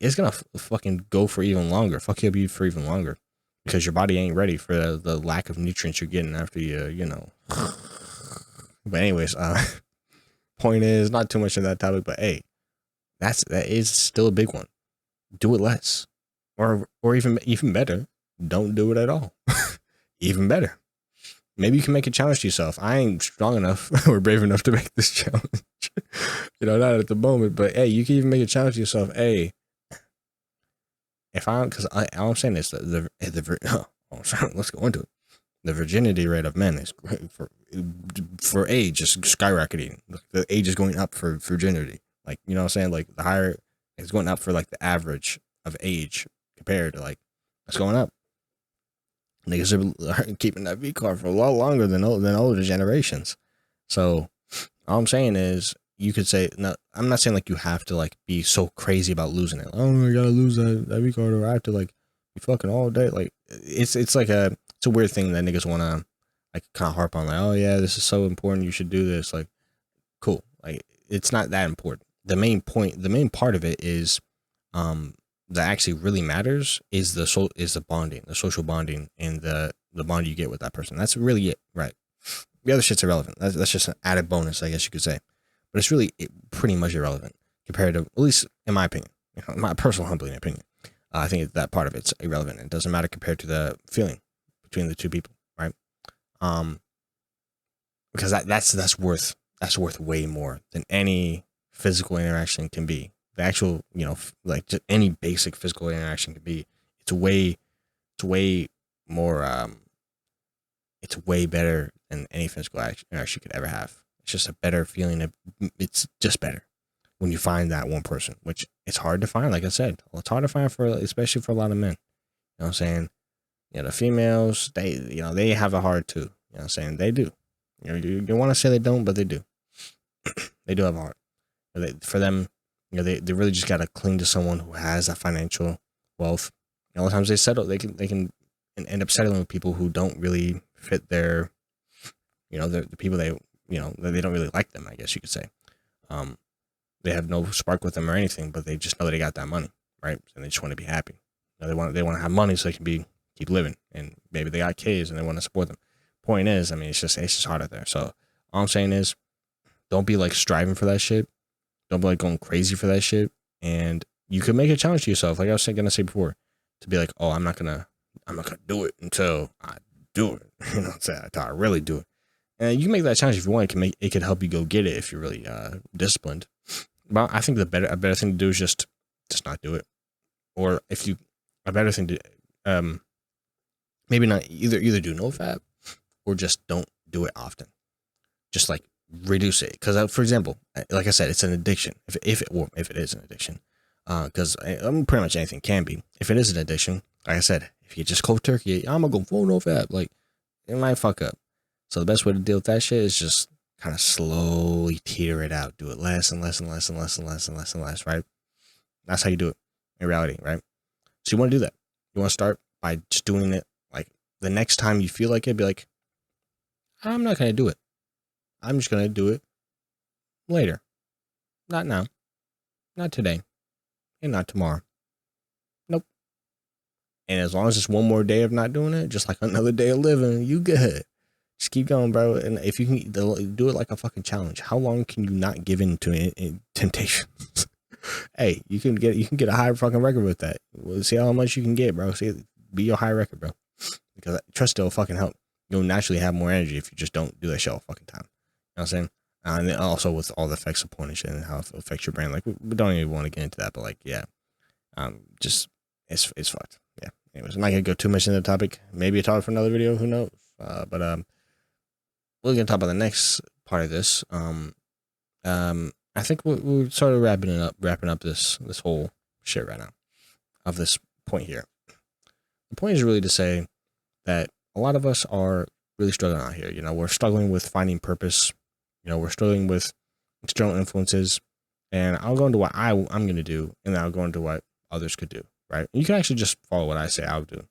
it's gonna fucking go for even longer. Fuck you up for even longer because your body ain't ready for the lack of nutrients you're getting after you know. But anyways, point is not too much of that topic, but hey, that is still a big one. Do it less, or even better, don't do it at all. Even better. Maybe you can make a challenge to yourself. I ain't strong enough or brave enough to make this challenge. Not at the moment, but hey, you can even make a challenge to yourself. Hey, because all I'm saying is let's go into it. The virginity rate of men is for age is skyrocketing. The age is going up for virginity. Like, you know what I'm saying? Like, the higher it's going up for like the average of age compared to like it's going up. Niggas are keeping that V card for a lot longer than older generations. So all I'm saying is you could say, no, I'm not saying like you have to like be so crazy about losing it. Oh, I gotta lose that V card or I have to like be fucking all day. Like it's like it's a weird thing that niggas wanna like kind of harp on, like, oh yeah, this is so important, you should do this. Like, cool. Like, it's not that important. The main part of it is that actually really matters is the bonding, the social bonding, and the bond you get with that person. That's really it, right? The other shit's irrelevant. That's just an added bonus, I guess you could say. But it's really pretty much irrelevant compared to, at least in my opinion, my personal humbling opinion. I think that part of it's irrelevant. It doesn't matter compared to the feeling between the two people, right? Because that's worth way more than any physical interaction can be. The actual, like just any basic physical interaction can be. It's way more. It's way better than any physical interaction you could ever have. It's just a better feeling. It's just better when you find that one person, which it's hard to find. Like I said, it's hard to find especially for a lot of men. You know what I'm saying? The females, they have it hard too. You know what I'm saying? They do. You want to say they don't, but they do. They do have a heart. For them, they really just got to cling to someone who has that financial wealth. A lot of times they settle. They can end up settling with people who don't really fit their, the people they don't really like them, I guess you could say. They have no spark with them or anything, but they just know they got that money, right? And they just want to be happy. They want to have money so they can keep living, and maybe they got kids and they want to support them. Point is, I mean, it's just hard out there. So all I'm saying is, don't be like striving for that shit. Don't be like going crazy for that shit. And you could make a challenge to yourself, like I was gonna say before, to be like, oh, I'm not gonna do it until I do it. Until I really do it. And you can make that challenge if you want. It could help you go get it if you're really disciplined. But I think a better thing to do is just not do it. Or if you a better thing to maybe not either do no fap or just don't do it often. Just like reduce it. Because for example, like I said, it's an addiction. If it is an addiction, because pretty much anything can be. If it is an addiction, like I said, if you just cold turkey, I'm gonna go full no fap. Like it might fuck up. So the best way to deal with that shit is just kind of slowly teeter it out. Do it less and less and less and less and less and less and less, right? That's how you do it in reality, right? So you want to do that. You want to start by just doing it. Like the next time you feel like it, be like, I'm not going to do it. I'm just going to do it later. Not now. Not today. And not tomorrow. Nope. And as long as it's one more day of not doing it, just like another day of living, you good. Just keep going, bro. And if you can do it like a fucking challenge, how long can you not give in to temptations? Hey, you can get a high fucking record with that. We'll see how much you can get, bro. See, be your high record, bro. Because trust it'll fucking help. You'll naturally have more energy if you just don't do that shit all fucking time. You know what I'm saying? And then also with all the effects of porn and shit and how it affects your brain. Like we don't even want to get into that, but like yeah, just it's fucked. Yeah. Anyways, I'm not gonna go too much into the topic. Maybe a topic for another video. Who knows? But we're gonna talk about the next part of this. I think we're sort of wrapping up this whole shit right now of this point here. The point is really to say that a lot of us are really struggling out here. You know, we're struggling with finding purpose. You know, we're struggling with external influences. And I'll go into what I'm going to do, and then I'll go into what others could do, right? And you can actually just follow what I say I'll do.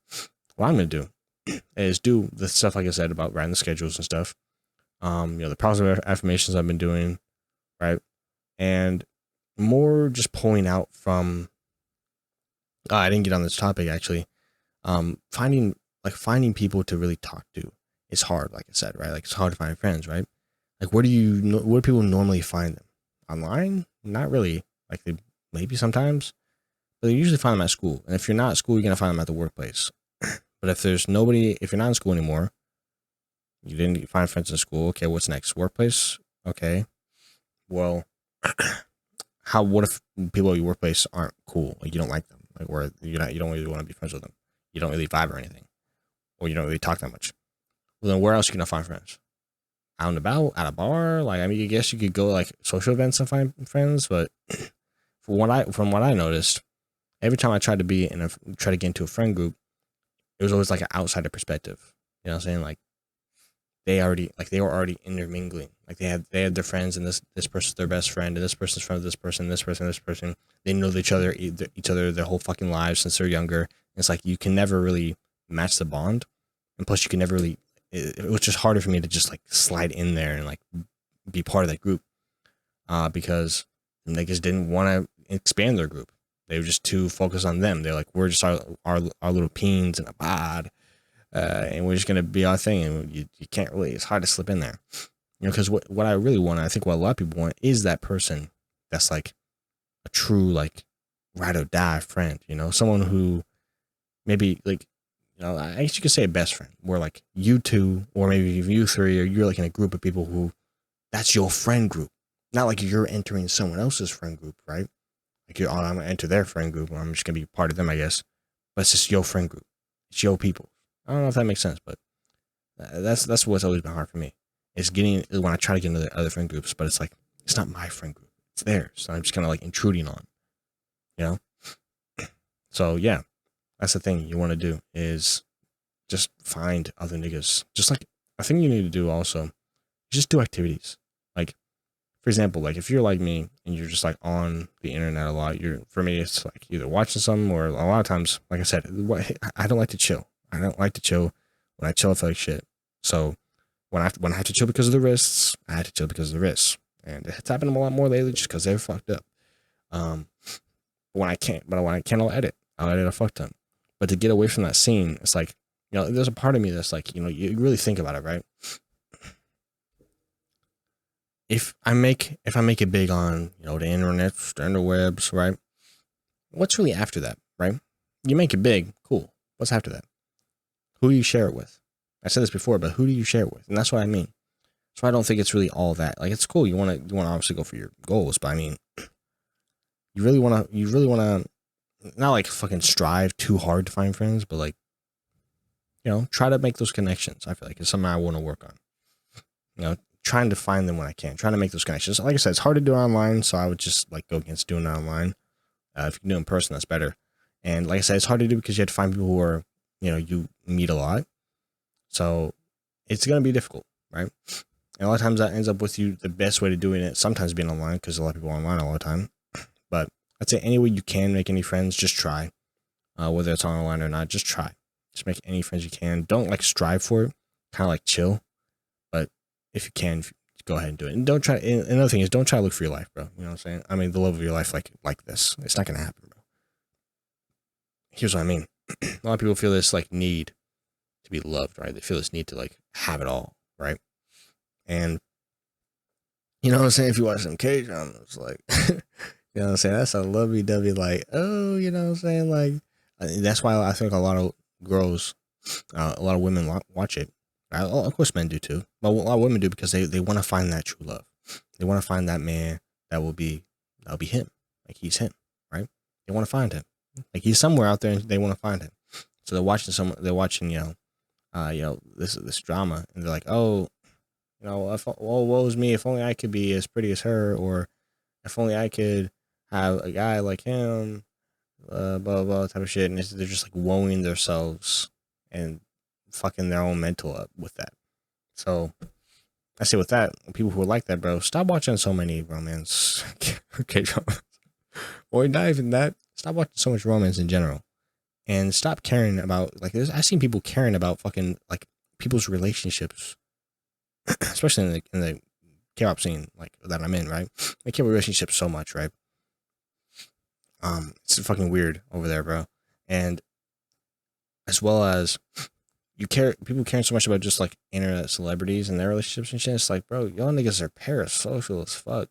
What I'm going to do is do the stuff like I said about writing the schedules and stuff. You know, the positive affirmations I've been doing, right? And more just pulling out from I didn't get on this topic actually. Finding people to really talk to is hard, like I said, right? Like it's hard to find friends, right? Like where do people normally find them? Online? Not really. Like they maybe sometimes, but they usually find them at school. And if you're not at school, you're gonna find them at the workplace. But if there's nobody, if you're not in school anymore, you didn't find friends in school. Okay, what's next? Workplace? Okay. Well, what if people at your workplace aren't cool? Like you don't like them, like where you don't really want to be friends with them. You don't really vibe or anything, or you don't really talk that much. Well, then where else are you gonna find friends? Out and about, at a bar. Like I mean, I guess you could go like social events and find friends, but from what I noticed, every time I tried to try to get into a friend group, it was always like an outsider perspective. You know what I'm saying? Like they were already intermingling. Like they had their friends, and this person's their best friend, and this person's friend of this person, this person. They know each other their whole fucking lives since they're younger. It's like you can never really match the bond, and plus you can never really. It was just harder for me to just like slide in there and like be part of that group, because niggas didn't want to expand their group. They were just too focused on them. They're like, we're just our little peens in a pod. And we're just gonna be our thing, and you can't really. It's hard to slip in there, you know. Because what I really want, I think what a lot of people want, is that person that's like a true like ride or die friend. You know, someone who maybe like, you know, I guess you could say a best friend, where like you two, or maybe even you three, or you're like in a group of people who that's your friend group. Not like you're entering someone else's friend group, right? Like I'm gonna enter their friend group, I'm just gonna be part of them, I guess. But it's just your friend group. It's your people. I don't know if that makes sense, but that's what's always been hard for me. It's getting when I try to get into other friend groups, but it's like it's not my friend group; it's theirs. So I'm just kind of like intruding on, you know. So yeah, that's the thing you want to do is just find other niggas. Just like I think you need to do also, just do activities. Like for example, like if you're like me and you're just like on the internet a lot, for me it's like either watching something or a lot of times, like I said, I don't like to chill. I don't like to chill. When I chill, I feel like shit. So when I have to chill because of the wrists, I had to chill because of the wrists. And it's happened a lot more lately just because they're fucked up. When I can't, I'll edit a fuck ton. But to get away from that scene, it's like, you know, there's a part of me that's like, you know, you really think about it, right? If I make it big on, you know, the internet, the interwebs, right? What's really after that, right? You make it big, cool. What's after that? Who do you share it with? I said this before, but who do you share it with? And that's what I mean. So I don't think it's really all that. Like, it's cool. You want to obviously go for your goals, but I mean, you really want to not like fucking strive too hard to find friends, but like, try to make those connections. I feel like it's something I want to work on. Trying to find them when I can, trying to make those connections. Like I said, it's hard to do it online, so I would just like go against doing it online. If you can do it in person, that's better. And like I said, it's hard to do because you have to find people who are, you meet a lot. So it's going to be difficult, right? And a lot of times that ends up with you, the best way to doing it, sometimes being online, because a lot of people are online all the time. But I'd say any way you can make any friends, just try. Whether it's online or not, just try. Just make any friends you can. Don't like strive for it. Kind of like chill. But if you can, go ahead and do it. And don't try. And another thing is, don't try to look for your life, bro. You know what I'm saying? I mean, the love of your life like this. It's not going to happen, bro. Here's what I mean. A lot of people feel this like need to be loved, right? They feel this need to like have it all, right? And you know what I'm saying? If you watch some K-dramas, like, you know what I'm saying? That's a lovey-dovey, like, oh, you know what I'm saying? Like, that's why I think a lot of girls, a lot of women watch it. Of course, men do too. But a lot of women do because they want to find that true love. They want to find that man that'll be him. Like, he's him, right? They want to find him. Like, he's somewhere out there and they want to find him. So they're watching, this drama, and they're like, oh, woe is me. If only I could be as pretty as her, or if only I could have a guy like him, blah, blah, type of shit. And they're just like woeing themselves and fucking their own mental up with that. So I say with that, people who are like that, bro, stop watching so many romance K-dramas. Or not even that. Stop watching so much romance in general. And stop caring about, like, I've seen people caring about fucking, like, people's relationships, especially in the K-pop scene, like, that I'm in, right? They care about relationships so much, right? It's fucking weird over there, bro. And as well as people caring so much about just, like, internet celebrities and their relationships and shit. It's like, bro, y'all niggas are parasocial as fuck.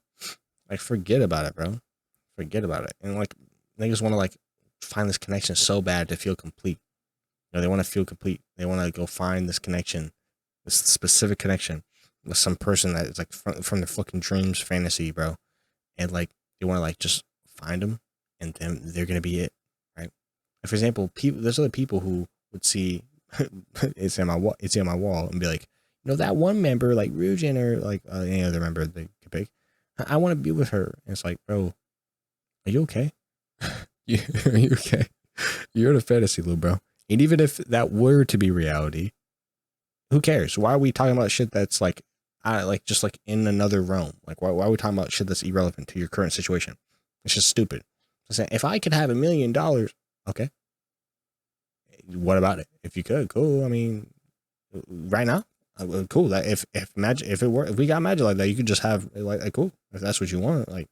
Like, forget about it, bro. Forget about it. And, like, niggas want to, like, find this connection so bad to feel complete. They want to feel complete. They want to go find this connection, this specific connection with some person that is like from their fucking dreams, fantasy, bro. And like they want to like just find them, and then they're gonna be it, right? And for example, there's other people who would see it's in my wall and be like, that one member like Ryujin or like any other member they could pick. I want to be with her. And it's like, bro, are you okay? Are you okay? You're in a fantasy, little bro. And even if that were to be reality, who cares? Why are we talking about shit that's like just like in another realm? Like, why are we talking about shit that's irrelevant to your current situation? It's just stupid. If I could have $1 million, okay. What about it? If you could, cool. I mean, right now, cool. That if we got magic like that, you could just have like cool. If that's what you want, like.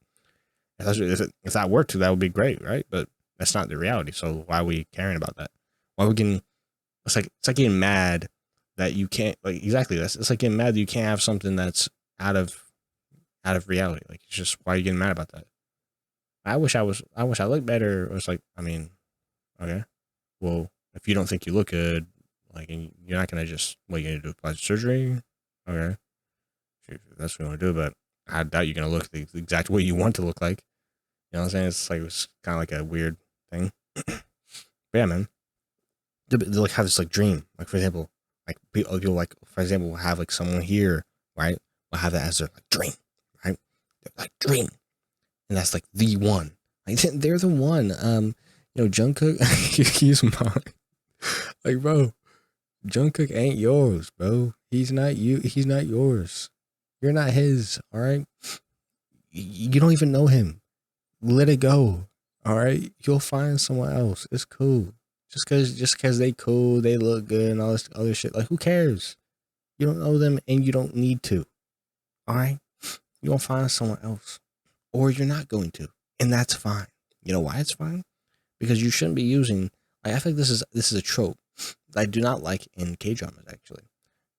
If that worked, that would be great, right? But that's not the reality. So why are we caring about that? Why are we getting? It's like getting mad that you can't like exactly. It's like getting mad that you can't have something that's out of reality. Like, it's just, why are you getting mad about that? I wish I looked better. It was like, I mean, okay, well, if you don't think you look good, like, and you're not gonna just, what, you're gonna do, plastic surgery? Okay, that's what you want to do, but I doubt you're gonna look the exact way you want to look like. You know what I'm saying? It's kind of like a weird thing. But yeah, man. They like have this like dream. Like, for example, like people like, for example, have like someone here, right? Will have that as their like dream, right? They're like dream, and that's like the one. Like, they're the one. Jungkook, he's mine. Like, bro, Jungkook ain't yours, bro. He's not you. He's not yours. You're not his. All right. You don't even know him. Let it go. All right. You'll find someone else. It's cool. Just cause they cool, they look good and all this other shit. Like, who cares? You don't know them and you don't need to. All right. You're gonna find someone else, or you're not going to, and that's fine. You know why it's fine? Because you shouldn't be using. Like, I think this is a trope that I do not like in K-dramas, actually,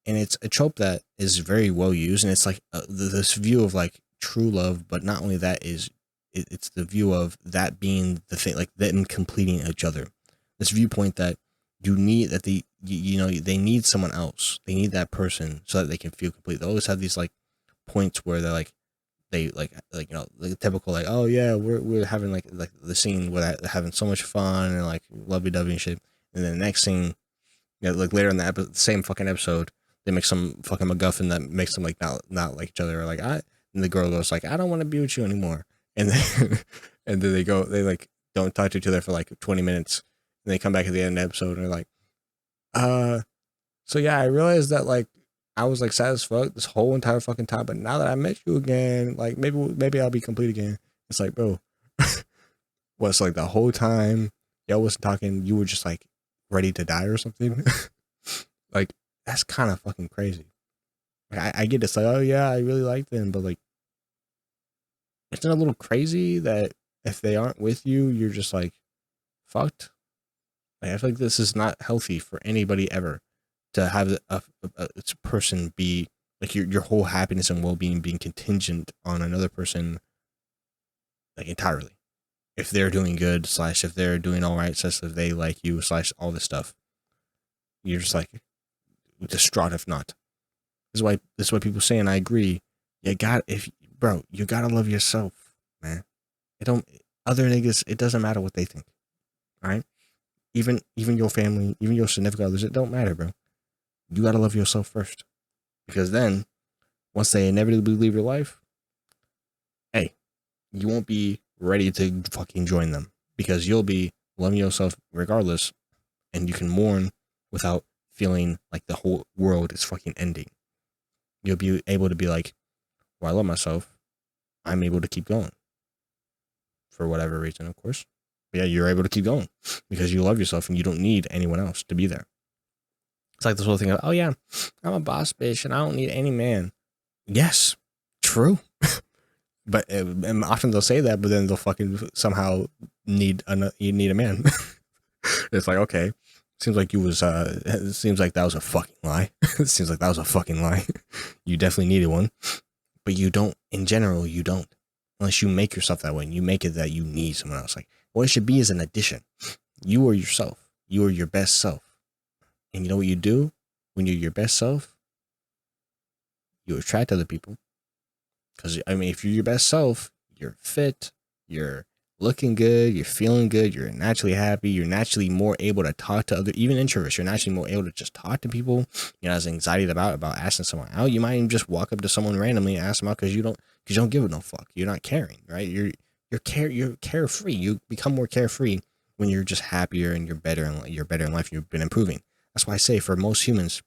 and it's a trope that is very well used, and it's like this view of like true love, but not only that is it's the view of that being the thing, like them completing each other. This viewpoint that you need that they need someone else. They need that person so that they can feel complete. They always have these like points where they're like the typical like, oh yeah, we're having like the scene where they're having so much fun and like lovey dovey and shit, and then the next scene, like later in the same fucking episode, they make some fucking MacGuffin that makes them like not like each other, or like and the girl goes like, I don't want to be with you anymore, and then and then they like don't talk to each other for like 20 minutes, and they come back at the end of the episode and they're like, so yeah, I realized that like I was like sad as fuck this whole entire fucking time, but now that I met you again, like maybe I'll be complete again. It's like, bro, what's like the whole time y'all wasn't talking, you were just like ready to die or something? Like that's kind of fucking crazy. Like, I get it's like, oh yeah, I really like them, but like, isn't it a little crazy that if they aren't with you, you're just like fucked? Like, I feel like this is not healthy for anybody ever, to have a person be like your whole happiness and well-being being contingent on another person, like entirely. If they're doing good, / if they're doing all right, / if they like you, / all this stuff, you're just like distraught if not. This is why people say, and I agree, you gotta love yourself, man. It don't other niggas, it doesn't matter what they think. All right? Even your family, even your significant others, it don't matter, bro. You gotta love yourself first. Because then, once they inevitably leave your life, hey, you won't be ready to fucking join them. Because you'll be loving yourself regardless, and you can mourn without feeling like the whole world is fucking ending. You'll be able to be like, well, I love myself. I'm able to keep going. For whatever reason, of course. But yeah, you're able to keep going because you love yourself and you don't need anyone else to be there. It's like this whole thing of, oh yeah, I'm a boss bitch and I don't need any man. Yes, true. But and often they'll say that, but then they'll fucking somehow need a man. It's like, okay, seems like it seems like that was a fucking lie. It seems like that was a fucking lie. You definitely needed one, but you don't. In general, you don't, unless you make yourself that way and you make it that you need someone else. Like, what it should be is an addition. You are yourself. You are your best self. And you know what you do when you're your best self? You attract other people. Because, I mean, if you're your best self, you're fit, you're looking good, you're feeling good, you're naturally happy, you're naturally more able to talk to other, even introverts, you're naturally more able to just talk to people. You're not as anxiety about asking someone out. You might even just walk up to someone randomly and ask them out because you don't give a no fuck. You're not caring, right? You're carefree. You become more carefree when you're just happier and you're better in life. You've been improving. That's why I say for most humans,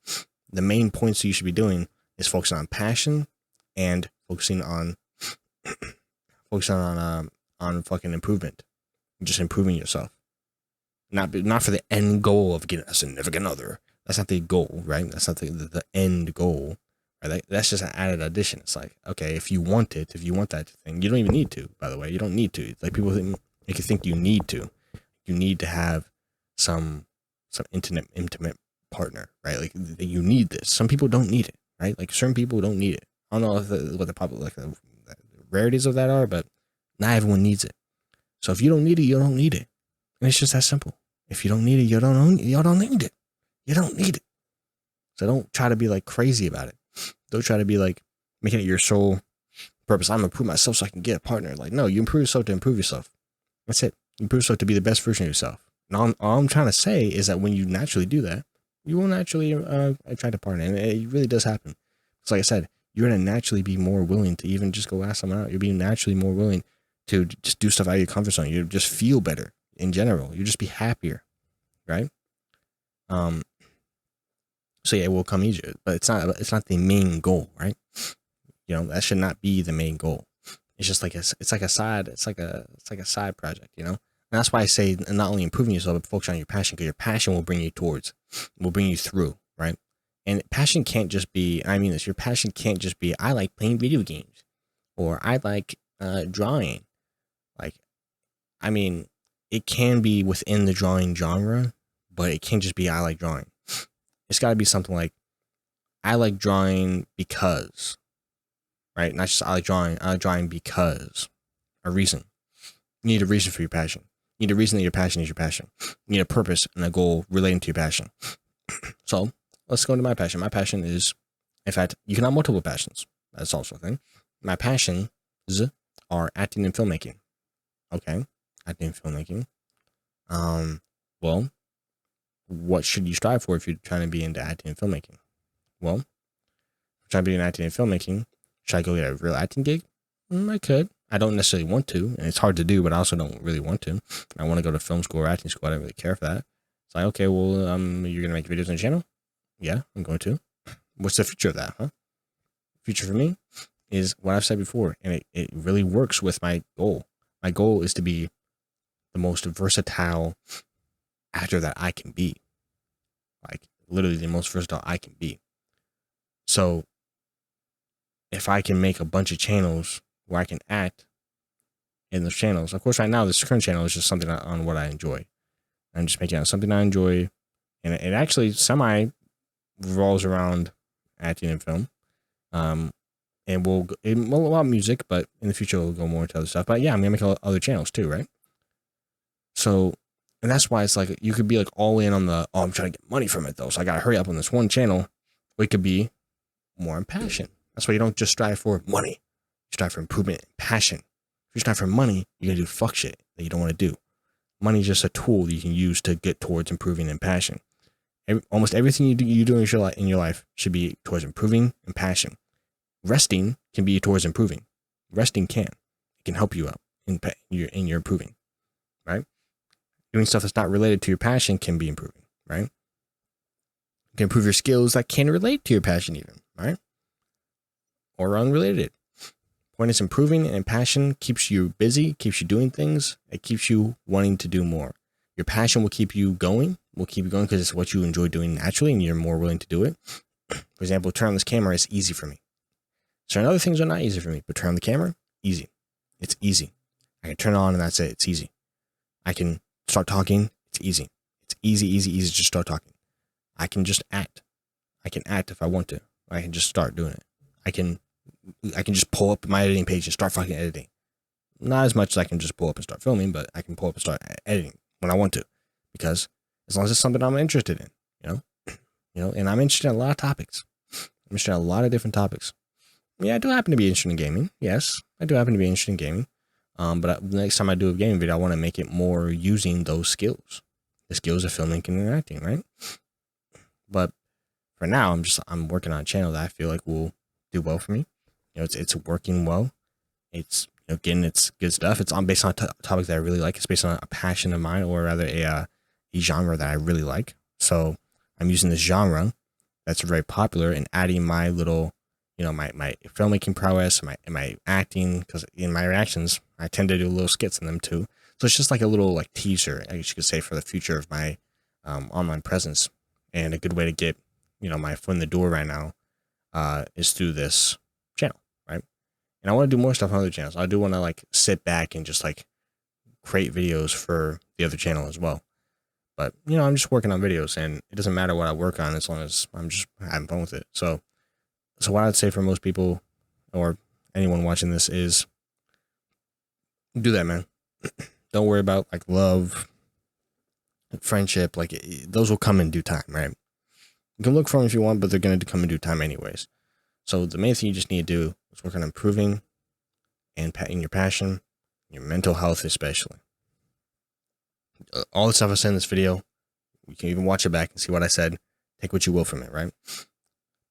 the main points that you should be doing is focusing on passion and focusing on fucking improvement, just improving yourself. Not for the end goal of getting a significant other. That's not the goal, right? That's not the end goal. Right? That's just an added addition. It's like, okay, if you want that thing, you don't even need to. By the way, you don't need to. It's like people make you think you need to. You need to have some intimate partner, right? Like you need this. Some people don't need it, right? Like certain people don't need it. I don't know what the rarities of that are, but not everyone needs it. So if you don't need it, you don't need it, and it's just that simple. If you don't need it, you don't need it. You don't need it. So don't try to be like crazy about it. Don't try to be like making it your sole purpose. I'm gonna improve myself so I can get a partner. Like, no, you improve yourself to improve yourself. That's it. You improve yourself to be the best version of yourself. And all I'm trying to say is that when you naturally do that, you will naturally attract a partner, and it really does happen. It's like I said, you're gonna naturally be more willing to even just go ask someone out. You're being naturally more willing to just do stuff out of your comfort zone. You just feel better in general. You just be happier, right? So yeah, it will come easier, but it's not the main goal, right? You know, that should not be the main goal. It's just like it's like a side project, you know? And that's why I say not only improving yourself, but focus on your passion, because your passion will bring you through, right? And passion can't just be, I mean this, your passion can't just be, I like playing video games, or I like drawing. Like, I mean, it can be within the drawing genre, but it can't just be, I like drawing. It's got to be something like, I like drawing because, right? Not just I like drawing because a reason. You need a reason for your passion. You need a reason that your passion is your passion. You need a purpose and a goal relating to your passion. So let's go into my passion. My passion is, in fact, you can have multiple passions. That's also a thing. My passions are acting and filmmaking. Okay, acting and filmmaking. Well, what should you strive for if you're trying to be into acting and filmmaking? Well, if you're trying to be in acting and filmmaking, should I go get a real acting gig? I could. I don't necessarily want to, and it's hard to do, but I also don't really want to. I want to go to film school or acting school. I don't really care for that. It's like, okay, well, you're gonna make videos on the channel? Yeah, I'm going to. What's the future of that, huh? Future for me is what I've said before, and it really works with my goal. My goal is to be the most versatile actor that I can be. Like, literally the most versatile I can be. So, if I can make a bunch of channels where I can act in those channels, of course, right now, this current channel is just something on what I enjoy. I'm just making it something I enjoy, and it actually semi revolves around acting and film. And we'll go, a lot of music, but in the future we'll go more into other stuff. But yeah, I'm gonna make other channels too, right? So, and that's why it's like you could be like all in on the, oh, I'm trying to get money from it though, so I gotta hurry up on this one channel. Or it could be more in passion. That's why you don't just strive for money. You strive for improvement and passion. If you strive for money, you're gonna do fuck shit that you don't want to do. Money is just a tool you can use to get towards improving and passion. Almost everything you do in your life should be towards improving and passion. Resting can be towards improving. Resting can. It can help you out in your improving, right? Doing stuff that's not related to your passion can be improving, right? You can improve your skills that can relate to your passion even, right? Or unrelated. Point is improving, and passion keeps you busy, keeps you doing things. It keeps you wanting to do more. Your passion will keep you going, because it's what you enjoy doing naturally and you're more willing to do it. For example, turn on this camera is easy for me. Certain other things are not easy for me, but turn on the camera, easy. It's easy. I can turn it on and that's it. It's easy. I can start talking. It's easy. It's easy to just start talking. I can just act. I can act if I want to. I can just start doing it. I can just pull up my editing page and start fucking editing. Not as much as I can just pull up and start filming, but I can pull up and start editing when I want to, because as long as it's something I'm interested in, and I'm interested in a lot of topics. I'm interested in a lot of different topics. Yeah, I do happen to be interested in gaming. Yes, I do happen to be interested in gaming. But the next time I do a gaming video, I want to make it more using those skills, the skills of filmmaking and acting, right? But for now, I'm working on a channel that I feel like will do well for me. It's working well. It's getting its good stuff. It's based on topics that I really like. It's based on a passion of mine, or rather a genre that I really like. So I'm using this genre that's very popular and adding my little, my filmmaking prowess, my acting, because in my reactions, I tend to do little skits in them too. So it's just like a little like teaser, I guess you could say, for the future of my online presence. And a good way to get, my foot in the door right now is through this channel, right? And I want to do more stuff on other channels. I do want to like sit back and just like create videos for the other channel as well. But, I'm just working on videos, and it doesn't matter what I work on as long as I'm just having fun with it. So what I'd say for most people or anyone watching this is do that, man. Don't worry about like love, friendship. Like those will come in due time, right? You can look for them if you want, but they're going to come in due time anyways. So the main thing you just need to do is work on improving and in your passion, your mental health especially. All the stuff I said in this video, you can even watch it back and see what I said. Take what you will from it, right?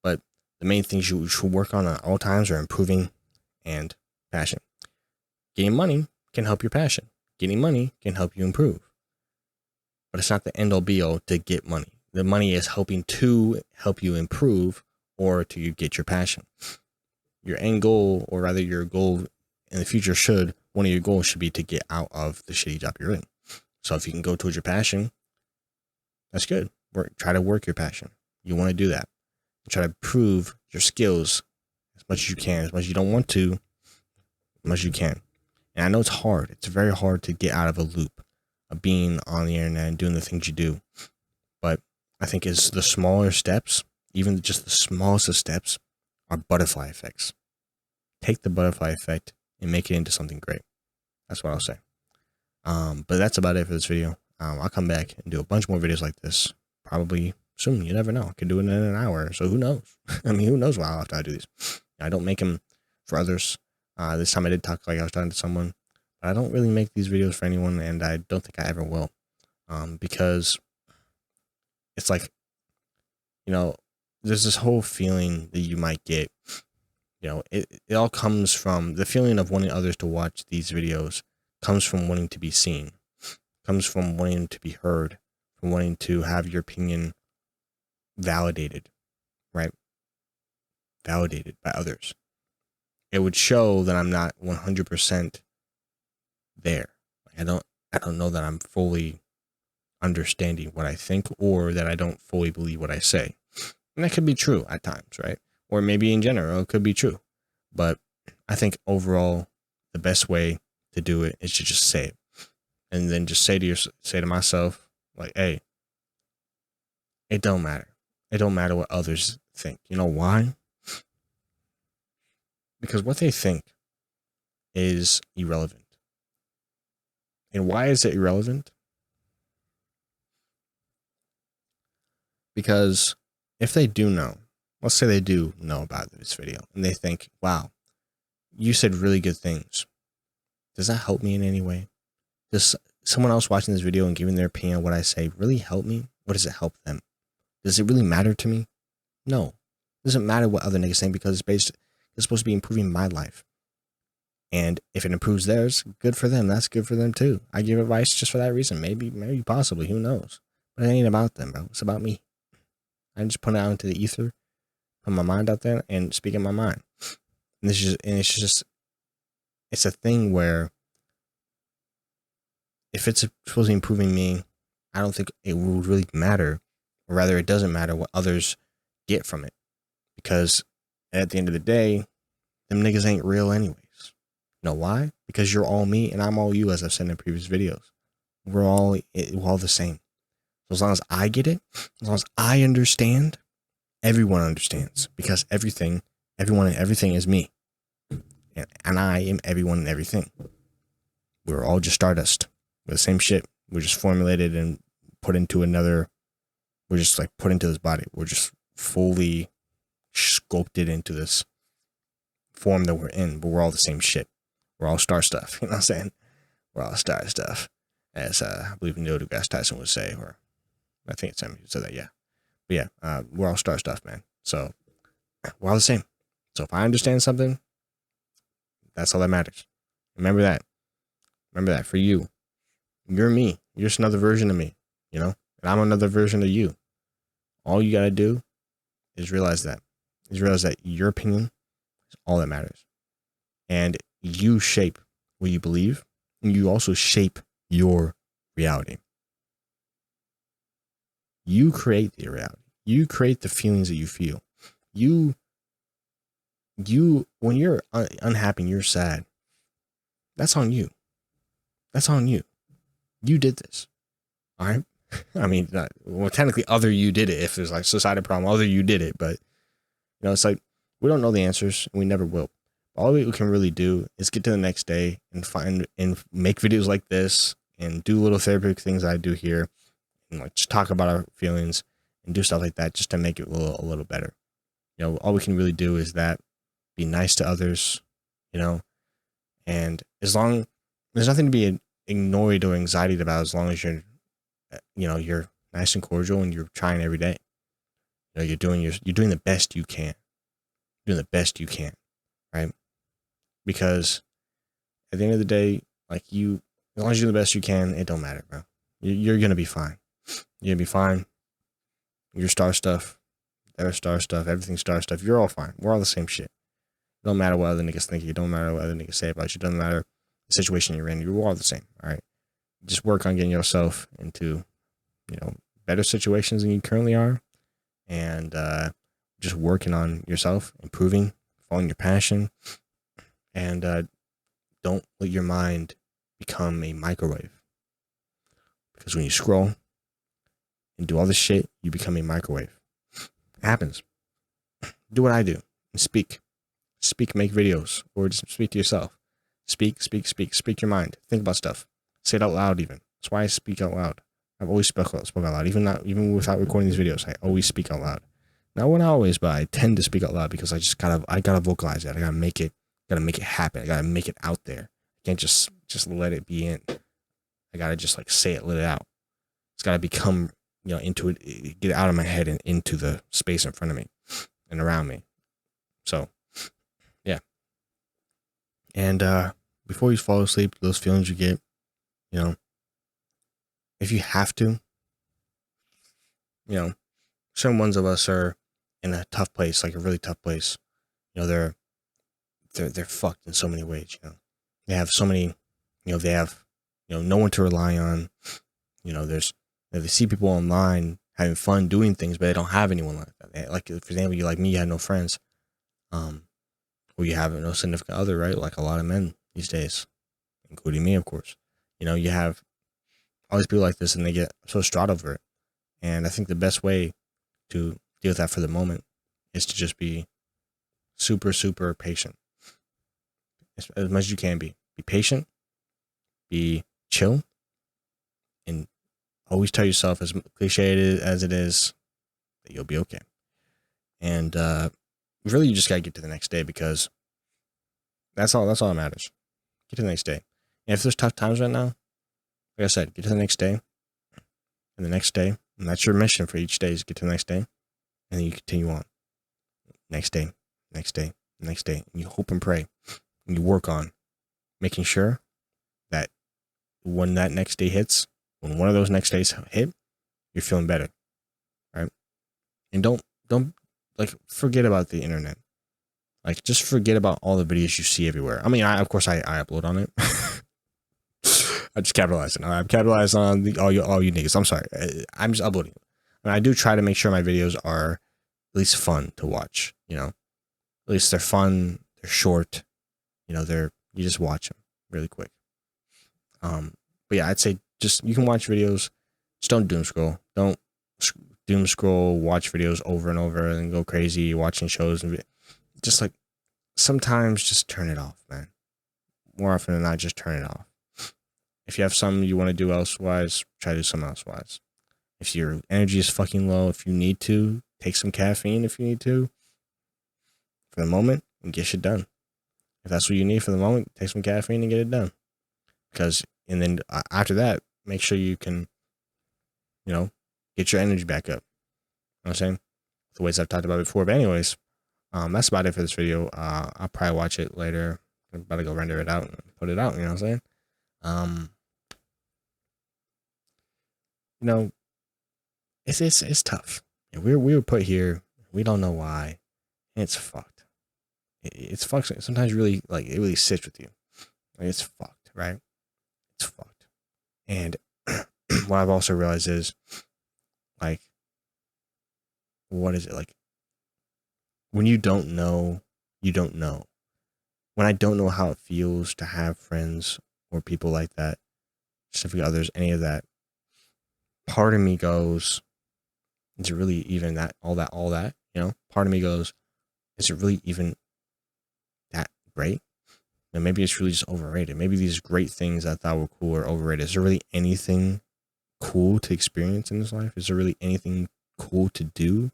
But the main things you should work on at all times are improving and passion. Getting money can help your passion. Getting money can help you improve. But it's not the end all be all to get money. The money is helping to help you improve or to get your passion. Your end goal, or rather your goal in the future one of your goals should be to get out of the shitty job you're in. So if you can go towards your passion, that's good. Try to work your passion. You want to do that. Try to improve your skills as much as you can, as much as you don't want to, as much as you can. And I know it's hard. It's very hard to get out of a loop of being on the internet and doing the things you do. But I think it's the smaller steps, even just the smallest of steps, are butterfly effects. Take the butterfly effect and make it into something great. That's what I'll say. But that's about it for this video. I'll come back and do a bunch more videos like this probably soon. You never know. I could do it in an hour. So who knows? I mean, who knows how often I do these? I don't make them for others. This time I did talk like I was talking to someone, but I don't really make these videos for anyone, and I don't think I ever will. Because it's like, there's this whole feeling that you might get, it all comes from the feeling of wanting others to watch these videos, comes from wanting to be seen, comes from wanting to be heard, from wanting to have your opinion validated, right? Validated by others. It would show that I'm not 100% there. I don't know that I'm fully understanding what I think, or that I don't fully believe what I say. And that could be true at times, right? Or maybe in general, it could be true. But I think overall, the best way to do it is to just say it. And then just say to myself, like, hey, it don't matter. It don't matter what others think. You know why? Because what they think is irrelevant. And why is it irrelevant? Because if they do know, let's say they do know about this video and they think, wow, you said really good things. Does that help me in any way? Does someone else watching this video and giving their opinion on what I say really help me? What does it help them? Does it really matter to me? No. It doesn't matter what other niggas saying, because it's supposed to be improving my life. And if it improves theirs, good for them. That's good for them too. I give advice just for that reason. Maybe possibly, who knows? But it ain't about them, bro. It's about me. I just put it out into the ether, put my mind out there, and speak in my mind. And it's a thing where if it's supposed to be improving me, I don't think it would really matter. Or rather, it doesn't matter what others get from it. Because at the end of the day, them niggas ain't real anyways. You know why? Because you're all me and I'm all you, as I've said in previous videos. We're all the same. So as long as I get it, as long as I understand, everyone understands. Because everyone and everything is me. And I am everyone and everything. We're all just stardust. We're the same shit. We're just formulated and put into another. We're just like put into this body. We're just fully sculpted into this form that we're in. But we're all the same shit. We're all star stuff. You know what I'm saying? We're all star stuff. As I believe Neil deGrasse Tyson would say, or I think it's him who said that, yeah. But yeah, we're all star stuff, man. So we're all the same. So if I understand something, that's all that matters. Remember that. Remember that for you. You're me. You're just another version of me, and I'm another version of you. All you got to do is realize that. Your opinion is all that matters. And you shape what you believe, and you also shape your reality. You create the reality. You create the feelings that you feel. You when you're unhappy and you're sad, that's on you. That's on you. You did this. All right. I mean, technically other you did it. If there's like societal problem, other you did it. But, it's like, we don't know the answers, and we never will. All we can really do is get to the next day and find and make videos like this and do little therapeutic things I do here, and like just talk about our feelings and do stuff like that just to make it a little better. All we can really do is that, be nice to others, and as long, there's nothing to be annoyed or anxiety about, as long as you're nice and cordial and you're trying every day. You're doing the best you can. Doing the best you can, right? Because at the end of the day, like as long as you do the best you can, it don't matter, bro. You're gonna be fine. You're gonna be fine. You're star stuff. They're star stuff. Everything's star stuff. You're all fine. We're all the same shit. It don't matter what other niggas think. It don't matter what other niggas say about you. It doesn't matter the situation you're in. You're all the same. All right. Just work on getting yourself into, better situations than you currently are, and just working on yourself, improving, following your passion, and don't let your mind become a microwave. Because when you scroll and do all this shit, you become a microwave. It happens. Do what I do and speak. Speak, make videos, or just speak to yourself. Speak your mind. Think about stuff. Say it out loud even. That's why I speak out loud. I've always spoke out loud. Even without recording these videos, I always speak out loud. Not always, but I tend to speak out loud because I gotta vocalize it. I gotta make it happen. I gotta make it out there. I can't just let it be in. I gotta just like say it, let it out. It's gotta become, into it, get out of my head and into the space in front of me and around me. So, yeah. And before you fall asleep, those feelings you get, if you have to, certain ones of us are in a tough place, like a really tough place. They're fucked in so many ways. They have so many, they have, no one to rely on. They see people online having fun doing things, but they don't have anyone like that. Like, for example, you like me, you have no friends, or you have no significant other, right? Like a lot of men these days, including me, of course. You have all these people like this, and they get so distraught over it. And I think the best way to deal with that for the moment is to just be super, super patient. As much as you can be. Be patient, be chill, and always tell yourself, as cliche as it is, that you'll be okay. And really, you just gotta get to the next day, because that's all that matters. Get to the next day. And if there's tough times right now, like I said, get to the next day, and the next day, and that's your mission for each day, is get to the next day, and then you continue on. Next day, next day, next day. And you hope and pray, and you work on making sure that when that next day hits, when one of those next days hit, you're feeling better, right? And don't like forget about the internet. Like, just forget about all the videos you see everywhere. I mean, of course I upload on it. I just capitalized on it. I'm capitalizing on all you niggas. I'm sorry. I'm just uploading. And I do try to make sure my videos are at least fun to watch. At least they're fun. They're short. You just watch them really quick. But yeah, I'd say you can watch videos. Just don't doom scroll. Don't doom scroll. Watch videos over and over and go crazy watching shows and just like sometimes just turn it off, man. More often than not, just turn it off. If you have something you want to do elsewise, try to do something elsewise. If your energy is fucking low, if you need to, take some caffeine if you need to for the moment and get shit done. If that's what you need for the moment, take some caffeine and get it done. And then after that, make sure you can, get your energy back up. You know what I'm saying? The ways I've talked about before. But anyways, that's about it for this video. I'll probably watch it later. I'm about to go render it out and put it out. You know what I'm saying? It's tough. We were put here. We don't know why. It's fucked. It's fucked. Sometimes really, like, it really sits with you. Like, it's fucked, right? It's fucked. And what I've also realized is, like, what is it like? When you don't know, you don't know. When I don't know how it feels to have friends or people like that, significant others, any of that, part of me goes, is it really even that, all that? Part of me goes, is it really even that great? And maybe it's really just overrated. Maybe these great things I thought were cool are overrated. Is there really anything cool to experience in this life? Is there really anything cool to do?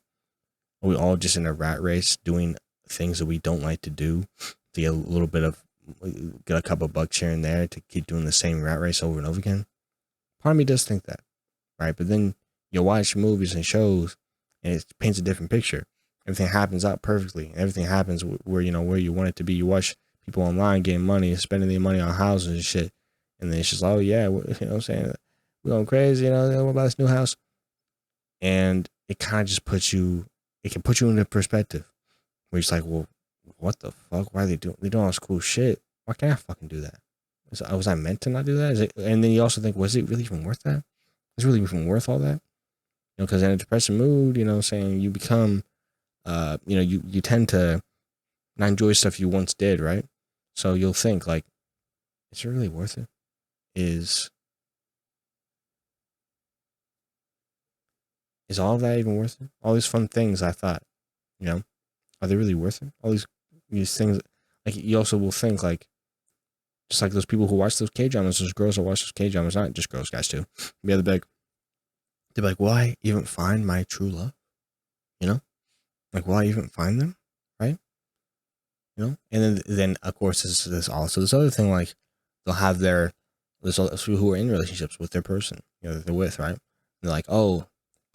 Are we all just in a rat race doing things that we don't like to do to get a little bit of, get a couple of bucks here and there to keep doing the same rat race over and over again? Part of me does think that, right? But then you watch movies and shows and it paints a different picture. Everything happens out perfectly. Everything happens where you want it to be. You watch people online getting money, spending their money on houses and shit. And then it's just, oh yeah, what I'm saying? We're going crazy, what about this new house? And it kind of just it can put you into perspective. Where you're just like, well, what the fuck? Why are they doing all this cool shit? Why can't I fucking do that? Was I meant to not do that? And then you also think, was it really even worth that? Is it really even worth all that? Because in a depressing mood, saying you become, you tend to not enjoy stuff you once did, right? So you'll think like, is it really worth it? Is all of that even worth it? All these fun things I thought, are they really worth it? All these things, like, you also will think like, Just like those people who watch those K-dramas, those girls that watch those K-dramas, not just girls, guys too. The other big, they're like, will I even find my true love? You know? Like, will I even find them? Right? You know? And then of course, this also this other thing, like, they'll have their, this who are in relationships with their person, you know, that they're with, right? And they're like, oh,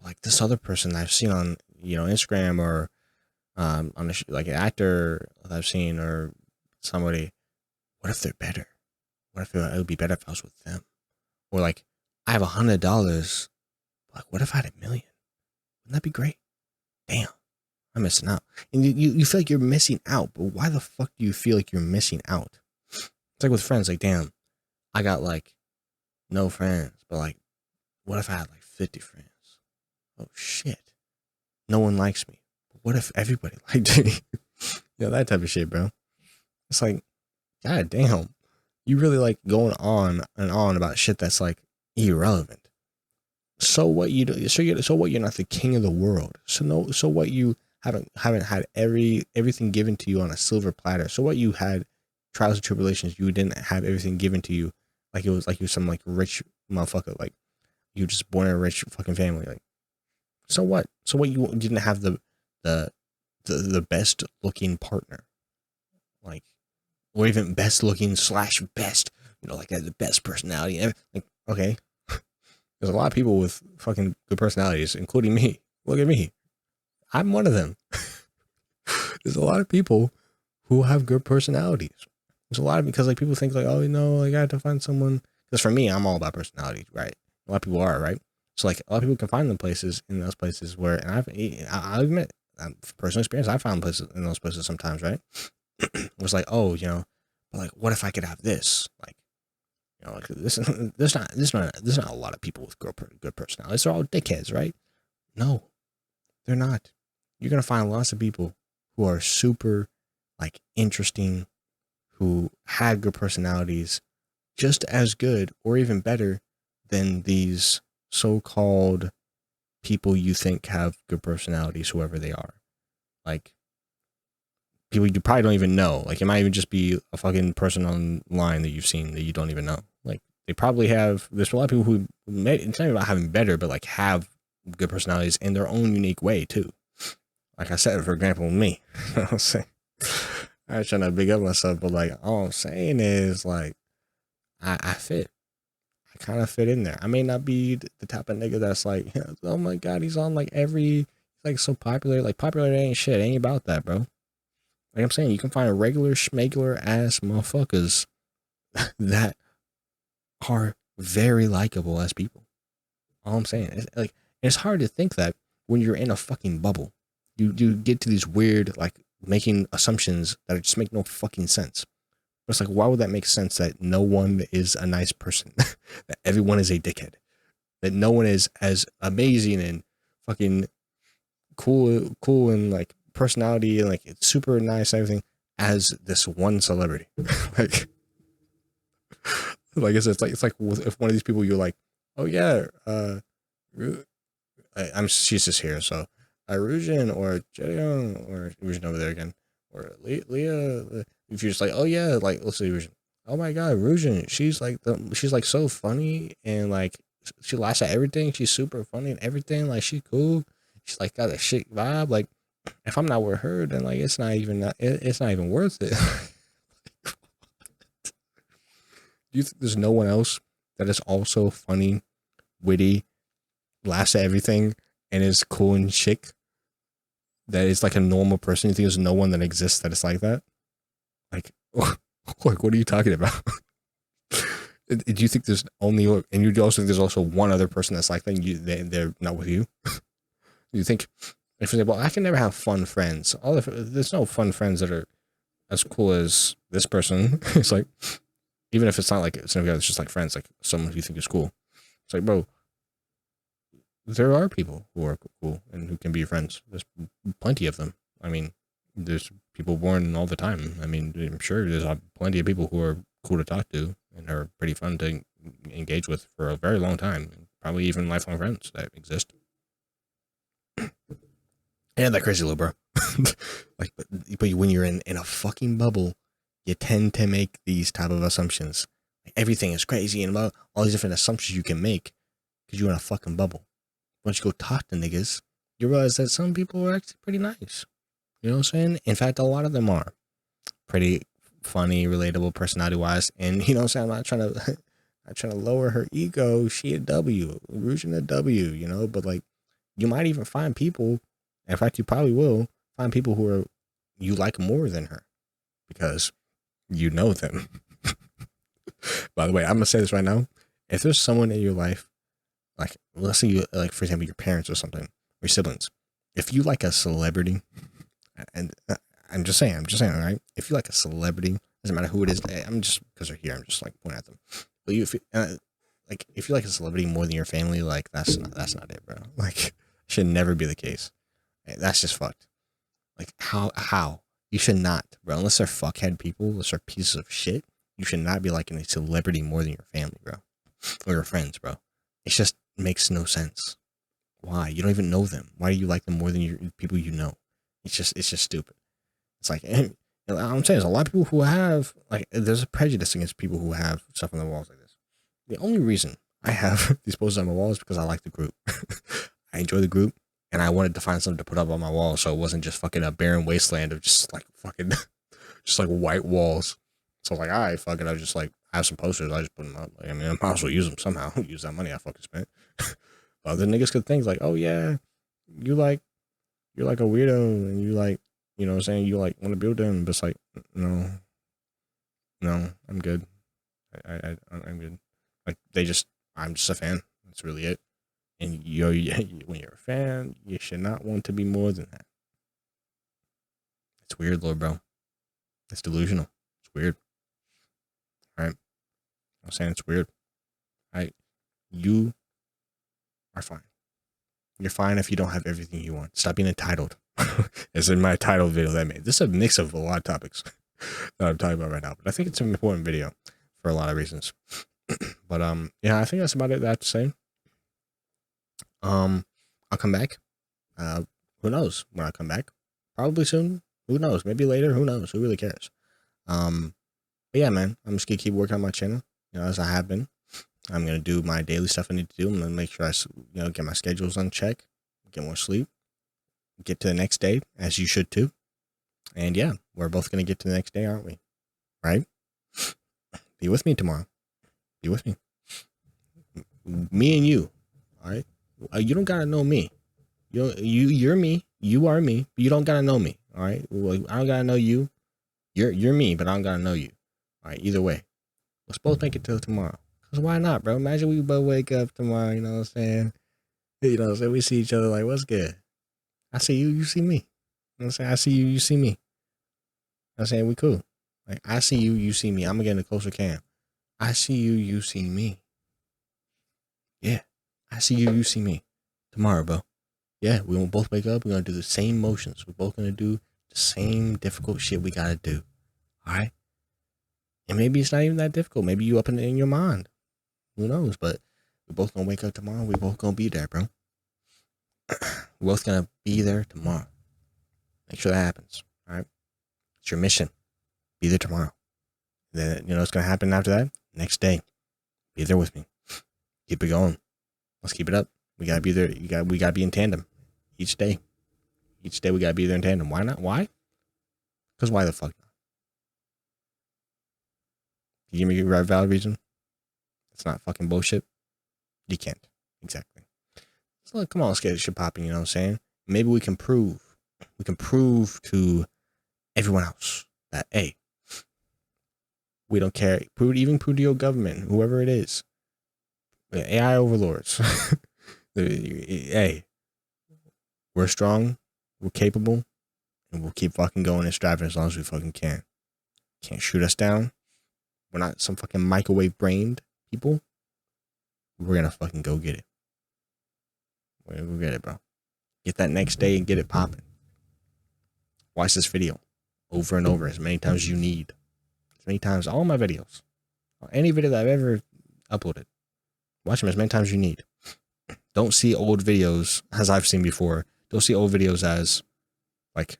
like this other person I've seen on, you know, Instagram or on like an actor that I've seen or somebody, what if they're better? What if it would be better if I was with them? Or like, I have $100. Like, what if I had $1 million? Wouldn't that be great? Damn, I'm missing out. And you feel like you're missing out, but why the fuck do you feel like you're missing out? It's like with friends, like, damn, I got like no friends, but like, what if I had like 50 friends? Oh shit, no one likes me. But what if everybody liked me? You know, that type of shit, bro. It's like, god damn, you really like going on and on about shit that's like irrelevant. So what you do? So what? You're not the king of the world. So what? You haven't had everything given to you on a silver platter. So what? You had trials and tribulations. You didn't have everything given to you like it was like you're some like rich motherfucker. Like you were just born in a rich fucking family. Like so what? So what? You didn't have the best looking partner, like, or even best looking / best. You know, like the best personality. Like okay. There's a lot of people with fucking good personalities, including me. Look at me. I'm one of them. There's a lot of people who have good personalities. There's a lot of, because like people think like, oh, you know, like I have to find someone. Because for me, I'm all about personality, right? A lot of people are, right? So like a lot of people can find them places in those places where, and I'll admit, from personal experience, I found places in those places sometimes, right? It was like, oh, you know, but like, what if I could have this? Like, you know, like there's not a lot of people with good personalities. They're all dickheads, right? No, they're not. You're gonna find lots of people who are super, like, interesting, who had good personalities, just as good or even better than these so-called people you think have good personalities, whoever they are. Like people you probably don't even know. Like it might even just be a fucking person online that you've seen that you don't even know. Like they probably have. There's a lot of people who it's not even about having better, but like have good personalities in their own unique way too. Like I said, for example, me. I'm saying, I was trying to big up myself, but like all I'm saying is like I fit. I kind of fit in there. I may not be the type of nigga that's like, oh my god, he's on like every, like so popular. Like popular ain't shit. It ain't about that, bro. Like I'm saying, you can find regular schmegular ass motherfuckers that are very likable as people. All I'm saying is like it's hard to think that when you're in a fucking bubble, you get to these weird like making assumptions that just make no fucking sense. It's like, why would that make sense that no one is a nice person, that everyone is a dickhead, that no one is as amazing and fucking cool and like personality and like it's super nice and everything as this one celebrity. like I said, it's like if one of these people you're like, oh yeah, she's just here, so Rujin or Jaeyoung or Rujin over there again, or Leah. If you're just like, oh yeah, like let's say Rujin. Oh my god, Rujin, she's like so funny and like she laughs at everything. She's super funny and everything. Like she cool. She's like got a shit vibe. Like if I'm not with her, then like it's not even worth it. Do you think there's no one else that is also funny, witty, laughs at everything, and is cool and chic? That is like a normal person. You think there's no one that exists that is like that? Like what are you talking about? Do you think there's only, and you also think there's also one other person that's like that? They're not with you. You think, if you say, well, I can never have fun friends. There's no fun friends that are as cool as this person. It's like, even if it's not like it's just like friends, like someone who you think is cool. It's like, bro, there are people who are cool and who can be your friends. There's plenty of them. I mean, there's people born all the time. I mean, I'm sure there's plenty of people who are cool to talk to and are pretty fun to engage with for a very long time. Probably even lifelong friends that exist. And that crazy little bro. Like, but when you're in a fucking bubble, you tend to make these type of assumptions. Like everything is crazy and about all these different assumptions you can make because you're in a fucking bubble. Once you go talk to niggas, you realize that some people are actually pretty nice. You know what I'm saying? In fact, a lot of them are pretty funny, relatable, personality wise. And you know what I'm saying? I'm not trying to lower her ego. She a W, Rouge a W. You know, but like you might even find people. In fact, you probably will find people who are you like more than her because you know them. By the way, I'm gonna say this right now. If there's someone in your life, like let's say you like, for example, your parents or something, or your siblings, if you like a celebrity, and I'm just saying, right? If you like a celebrity, doesn't matter who it is. I'm just because they're here. I'm just like pointing at them. But if you like a celebrity more than your family, like that's not it, bro. Like should never be the case. That's just fucked. Like how you should not, bro. Unless they're fuckhead people, unless they're pieces of shit, you should not be liking a celebrity more than your family, bro, or your friends, bro. It just makes no sense. Why? You don't even know them. Why do you like them more than your people you know? It's just stupid. It's like, and I'm saying there's a lot of people who have like there's a prejudice against people who have stuff on the walls like this. The only reason I have these posters on my wall is because I like the group. I enjoy the group, and I wanted to find something to put up on my wall so it wasn't just fucking a barren wasteland of just like fucking just like white walls. So I was like, all right, fuck it. I just like have some posters. I just put them up. Like, I mean, I might as well use them somehow. Use that money I fucking spent. But other niggas could think like, oh yeah, you're like a weirdo, and you like, you know what I'm saying, you like want to build them, but it's like, no, I'm good. I'm good. Like I'm just a fan. That's really it. And when you're a fan, you should not want to be more than that. It's weird, Lord, bro. It's delusional. It's weird. All right. I'm saying it's weird. All right. You are fine. You're fine if you don't have everything you want. Stop being entitled. As in my title video that I made. This is a mix of a lot of topics that I'm talking about right now. But I think it's an important video for a lot of reasons. But yeah, I think that's about it that I have to say. I'll come back. Who knows when I come back? Probably soon. Who knows? Maybe later. Who knows? Who really cares? But yeah, man, I'm just gonna keep working on my channel, you know, as I have been. I'm gonna do my daily stuff I need to do. I'm gonna make sure I, get my schedules on check, get more sleep, get to the next day, as you should too. And yeah, we're both gonna get to the next day, aren't we? Right? Be with me tomorrow. Be with me. Me and you. All right. You don't gotta know me. You're me. You are me. But you don't gotta know me. All right. Well, I don't gotta know you. You're me, but I don't gotta know you. All right. Either way, let's both make it till tomorrow. Cause why not, bro? Imagine we both wake up tomorrow. You know what I'm saying? You know what I'm saying? We see each other like, what's good? I see you. You see me. You know what I'm saying? I see you. You see me. I'm saying we cool. Like I see you. You see me. I'm gonna get in a closer cam. I see you. You see me. Yeah. I see you. You see me. Tomorrow, bro. Yeah, we will both wake up. We're gonna do the same motions. We're both gonna do the same difficult shit we gotta do. All right. And maybe it's not even that difficult. Maybe you up in your mind. Who knows? But we're both gonna wake up tomorrow. We're both gonna be there, bro. We're both gonna be there tomorrow. Make sure that happens. All right. It's your mission. Be there tomorrow. Then what's gonna happen after that? Next day. Be there with me. Keep it going. Let's keep it up. We gotta be there. We gotta be in tandem. Each day. Each day we gotta be there in tandem. Why not? Why? Because why the fuck not? You give me a valid reason? It's not fucking bullshit. You can't. Exactly. So come on, let's get this shit popping, you know what I'm saying? Maybe we can prove to everyone else that, hey, we don't care. Even prove to your government, whoever it is. The AI overlords. Hey, we're strong, we're capable, and we'll keep fucking going and striving as long as we fucking can. Can't shoot us down. We're not some fucking microwave brained people. We're gonna fucking go get it. We're gonna go get it, bro. Get that next day and get it popping. Watch this video over and over as many times as you need. As many times, all my videos. Any video that I've ever uploaded. Watch them as many times as you need. Don't see old videos as I've seen before. Don't see old videos as like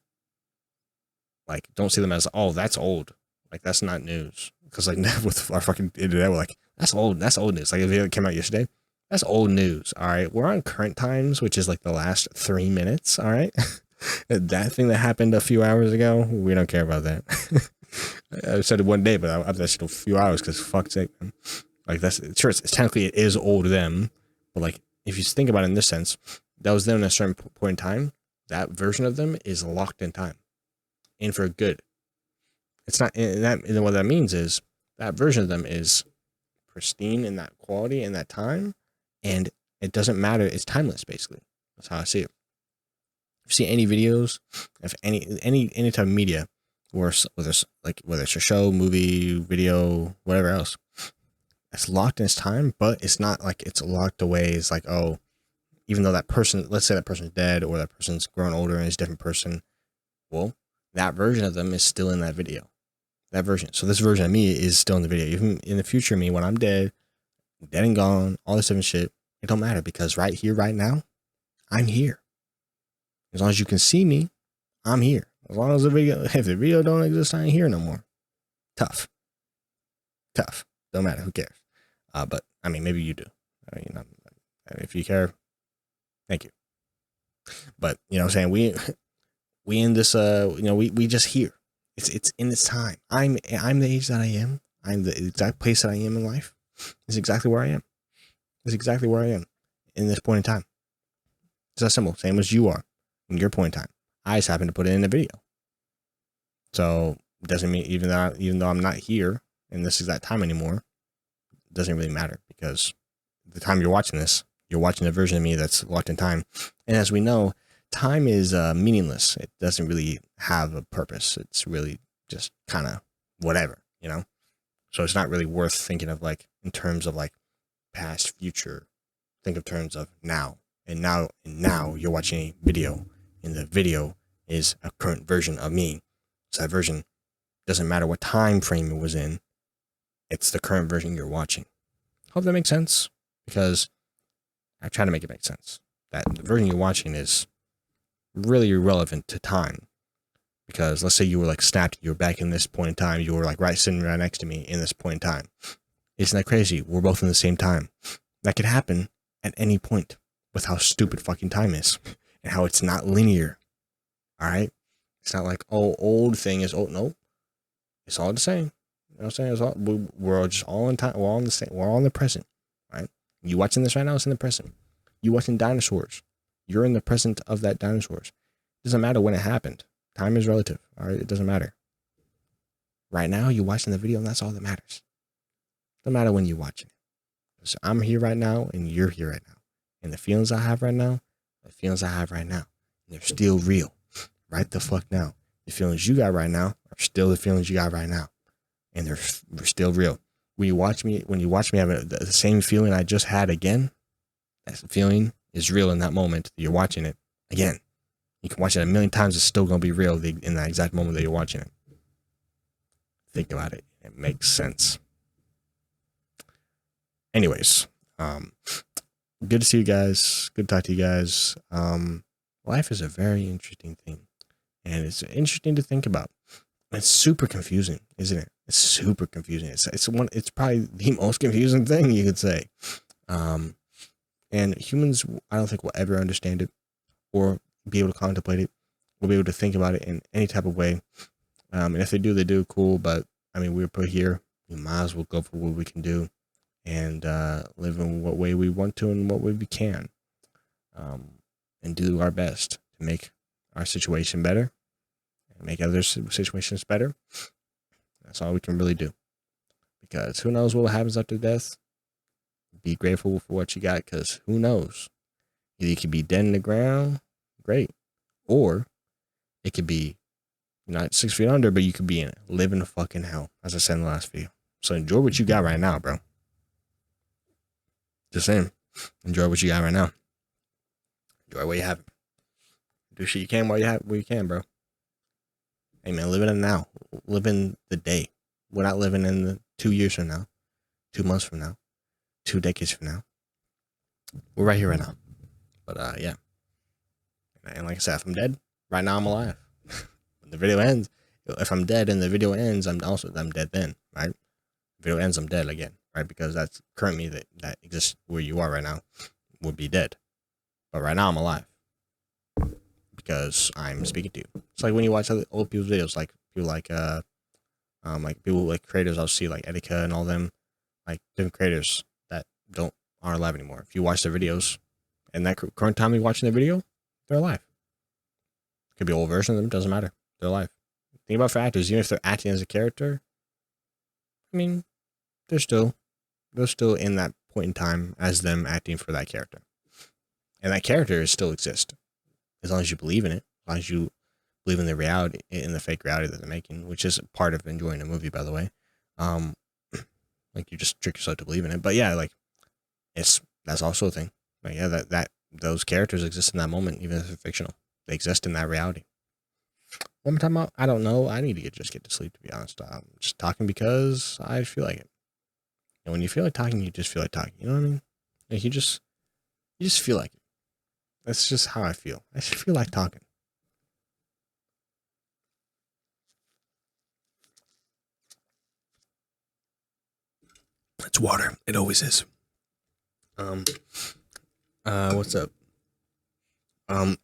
don't see them as, oh, that's old. Like, that's not news. Because, like, with our fucking internet, we're like, that's old news. Like, if it came out yesterday, that's old news. All right. We're on current times, which is like the last 3 minutes. All right. That thing that happened a few hours ago, we don't care about that. I said it one day, but I've said a few hours because fuck's sake, man. Like, that's sure. It's technically, it is old them, but like, if you think about it in this sense, that was them at a certain point in time. That version of them is locked in time, and for good. It's not, and what that means is that version of them is pristine in that quality and that time, and it doesn't matter. It's timeless, basically. That's how I see it. If you see any videos, if any type of media, or whether it's a show, movie, video, whatever else, it's locked in its time, but it's not like it's locked away. It's like, oh, even though that person, let's say that person's dead or that person's grown older and is a different person, well, that version of them is still in that video. That version. So this version of me is still in the video. Even in the future me, when I'm dead and gone, all this different shit, it don't matter because right here, right now, I'm here. As long as you can see me, I'm here. As long as if the video don't exist, I ain't here no more. Tough. Don't matter. Who cares? But I mean, maybe you do. I mean, if you care, thank you. But you know what I'm saying? We in this, we just here. It's in this time. I'm the age that I am. I'm the exact place that I am in life. It's exactly where I am. It's exactly where I am in this point in time. It's that simple. Same as you are in your point in time. I just happen to put it in a video. So it doesn't mean even though I'm not here in this exact time anymore, it doesn't really matter because the time you're watching this, you're watching a version of me that's locked in time. And as we know, time is meaningless. It doesn't really have a purpose. It's really just kind of whatever, you know? So it's not really worth thinking of like in terms of like past, future. Think of terms of now. And now you're watching a video, and the video is a current version of me. So that version doesn't matter what time frame it was in. It's the current version you're watching. Hope that makes sense, because I try to make it make sense. That the version you're watching is really irrelevant to time. Because let's say you were like snapped, you were back in this point in time, you were like sitting right next to me in this point in time. Isn't that crazy? We're both in the same time. That could happen at any point with how stupid fucking time is and how it's not linear. All right. It's not like, oh, old thing is old. No, it's all the same. You know what I'm saying? We're just all in time. We're all in the same. We're all in the present. Right? You watching this right now? It's in the present. You watching dinosaurs? You're in the present of that dinosaurs. It doesn't matter when it happened. Time is relative. All right, it doesn't matter. Right now, you're watching the video, and that's all that matters. It doesn't matter when you're watching it. So I'm here right now, and you're here right now. And the feelings I have right now, the feelings I have right now, and they're still real. Right the fuck now. The feelings you got right now are still the feelings you got right now, and they're still real. When you watch me have the same feeling I just had again, that feeling is real in that moment. You're watching it again. You can watch it a million times. It's still going to be real in that exact moment that you're watching it. Think about it. It makes sense. Anyways, good to see you guys. Good to talk to you guys. Life is a very interesting thing. And it's interesting to think about. It's super confusing, isn't it? It's super confusing. It's probably the most confusing thing you could say. And humans, I don't think will ever understand it or be able to contemplate it. We'll be able to think about it in any type of way. And if they do cool. But I mean, we're put here. We might as well go for what we can do and live in what way we want to and what way we can. And do our best to make our situation better and make other situations better. That's all we can really do. Because who knows what happens after death? Be grateful for what you got, because who knows? Either you could be dead in the ground, great. Or it could be not 6 feet under, but you could be in it. Live in the fucking hell, as I said in the last video. So enjoy what you got right now, bro. Just saying. Enjoy what you got right now. Enjoy what you have. Do shit you can while you can, bro. Hey man, live in it now. Live in the day. We're not living in the 2 years from now, 2 months from now, 2 decades from now. We're right here right now. But yeah. And like I said, if I'm dead, right now I'm alive. When the video ends, If I'm dead and the video ends, I'm dead then, right? Video ends, I'm dead again, right? Because that's current me that exists where you are right now would be dead. But right now I'm alive because I'm speaking to you. It's like when you watch other old people's videos, like people like people like creators I'll see like Etika and all them, like different creators that aren't alive anymore. If you watch their videos and that current time you're watching the video, they're alive. Could be an old version of them, doesn't matter. They're alive. Think about for actors, even if they're acting as a character, I mean, they're still in that point in time as them acting for that character. And that character still exists. As long as you believe in it, as long as you believe in the reality, in the fake reality that they're making, which is part of enjoying a movie, by the way. Like you just trick yourself to believe in it. But yeah, like that's also a thing. Like yeah, that those characters exist in that moment, even if they're fictional. They exist in that reality. What am I talking about? I don't know. I need to just get to sleep, to be honest. I'm just talking because I feel like it. And when you feel like talking, you just feel like talking. You know what I mean? Like you just feel like it. That's just how I feel. I just feel like talking. It's water. It always is. What's up?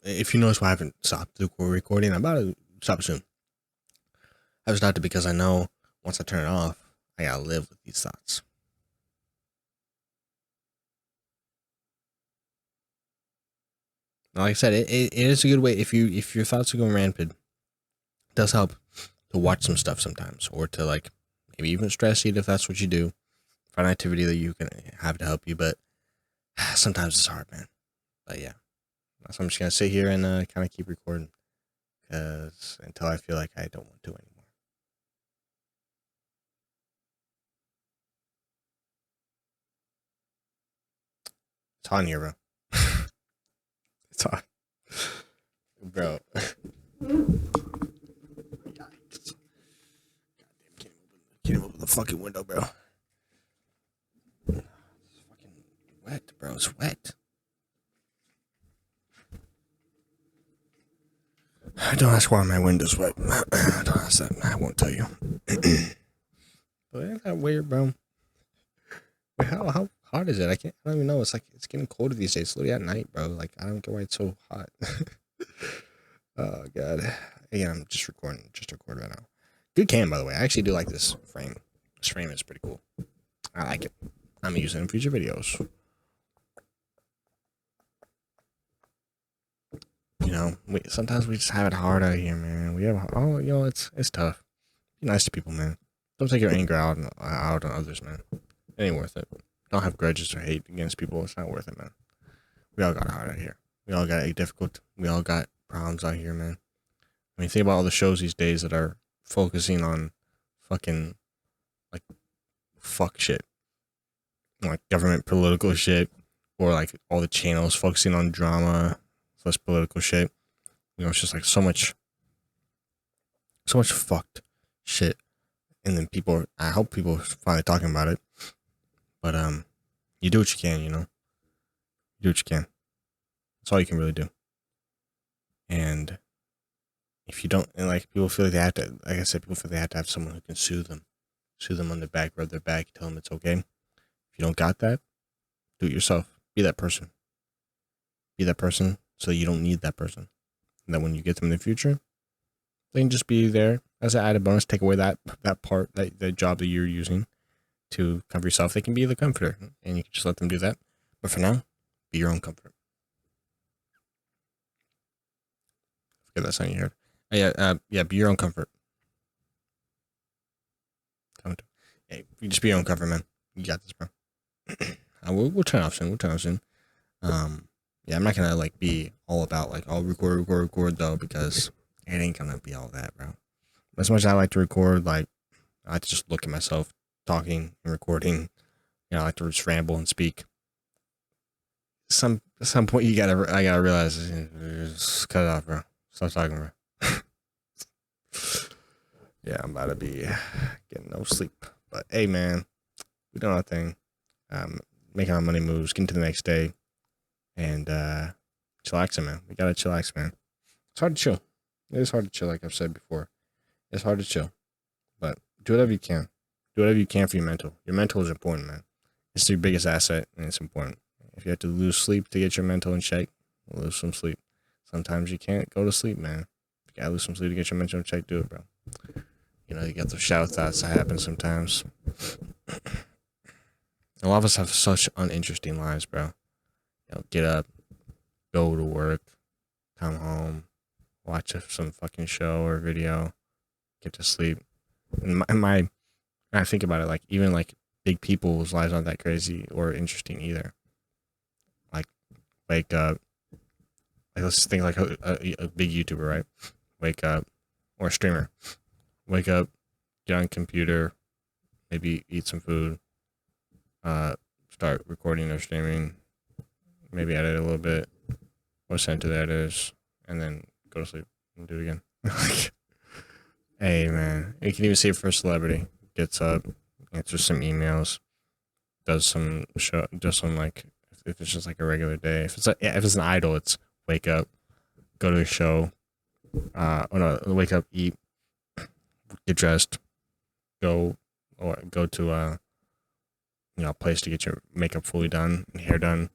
If you notice why I haven't stopped the recording, I'm about to stop soon. I stopped it because I know once I turn it off, I gotta live with these thoughts. Like I said, it is a good way if your thoughts are going rampant. It does help to watch some stuff sometimes, or to like maybe even stress eat if that's what you do. Find an activity that you can have to help you, but sometimes it's hard, man. But yeah, so I'm just gonna sit here and kind of keep recording, because until I feel like I don't want to anymore. It's hot in here, bro. It's hot, bro. Can't open the fucking window, bro. It's fucking wet, bro. It's wet. Don't ask why my window's wet. Don't ask that. I won't tell you. But ain't that weird, bro? How hot is it? I don't even know. It's like it's getting colder these days. It's literally at night, bro. Like I don't get why it's so hot. Oh god. Again, I'm just recording right now. Good cam, by the way. I actually do like this frame. This frame is pretty cool. I like it. I'm using it in future videos. You know, sometimes we just have it hard out here, man. We have it's tough. Be nice to people, man. Don't take your anger out on others, man. It ain't worth it. Don't have grudges or hate against people. It's not worth it, man. We all got hard out here. We all got difficult. We all got problems out here, man. I mean, think about all the shows these days that are focusing on fucking like fuck shit, like government political shit, or like all the channels focusing on drama, less political shit. You know, it's just like so much fucked shit. And then I hope people are finally talking about it. But you do what you can, you know. You do what you can. That's all you can really do. And if you don't, and like people feel like they have to, like I said, people feel they have to have someone who can soothe them on their back, rub their back, tell them it's okay. If you don't got that, do it yourself. Be that person. Be that person so you don't need that person. And that when you get them in the future, they can just be there as an added bonus. Take away that part, that job that you're using to comfort yourself. They can be the comforter, and you can just let them do that. But for now, be your own comfort. Forget that sound you heard. Yeah, be your own comfort. Hey, you just be your own comfort, man. You got this, bro. We'll turn off soon. Yeah, I'm not gonna like be all about like I'll record though, because it ain't gonna be all that, bro. As much as I like to record, like I like to just look at myself talking and recording. You know, I like to just ramble and speak. At some point, I gotta realize, just cut it off, bro. Stop talking, bro. Yeah, I'm about to be getting no sleep. But hey, man, we doing our thing. Making our money moves, getting to the next day, and chillaxing, man. We gotta chillax, man. It's hard to chill. It is hard to chill, like I've said before. It's hard to chill, but do whatever you can. Do whatever you can for your mental. Your mental is important, man. It's your biggest asset, and it's important. If you have to lose sleep to get your mental in check, lose some sleep. Sometimes you can't go to sleep, man. If you gotta lose some sleep to get your mental in check, do it, bro. You know, you get those shadow thoughts that happen sometimes. A lot of us have such uninteresting lives, bro. You know, get up, go to work, come home, watch some fucking show or video, get to sleep. And when I think about it, like even like big people's lives aren't that crazy or interesting either. Like wake up, like let's think like a big YouTuber, right? Wake up, or a streamer. Wake up, get on computer, maybe eat some food, start recording or streaming, maybe edit a little bit, or send to the editors, and then go to sleep and do it again. Hey man, you can even see it for a celebrity. Gets up, answers some emails, does some show, does some like if it's just like a regular day. If it's an idol, it's wake up, go to a show, wake up, eat, get dressed, go to a place to get your makeup fully done, hair done,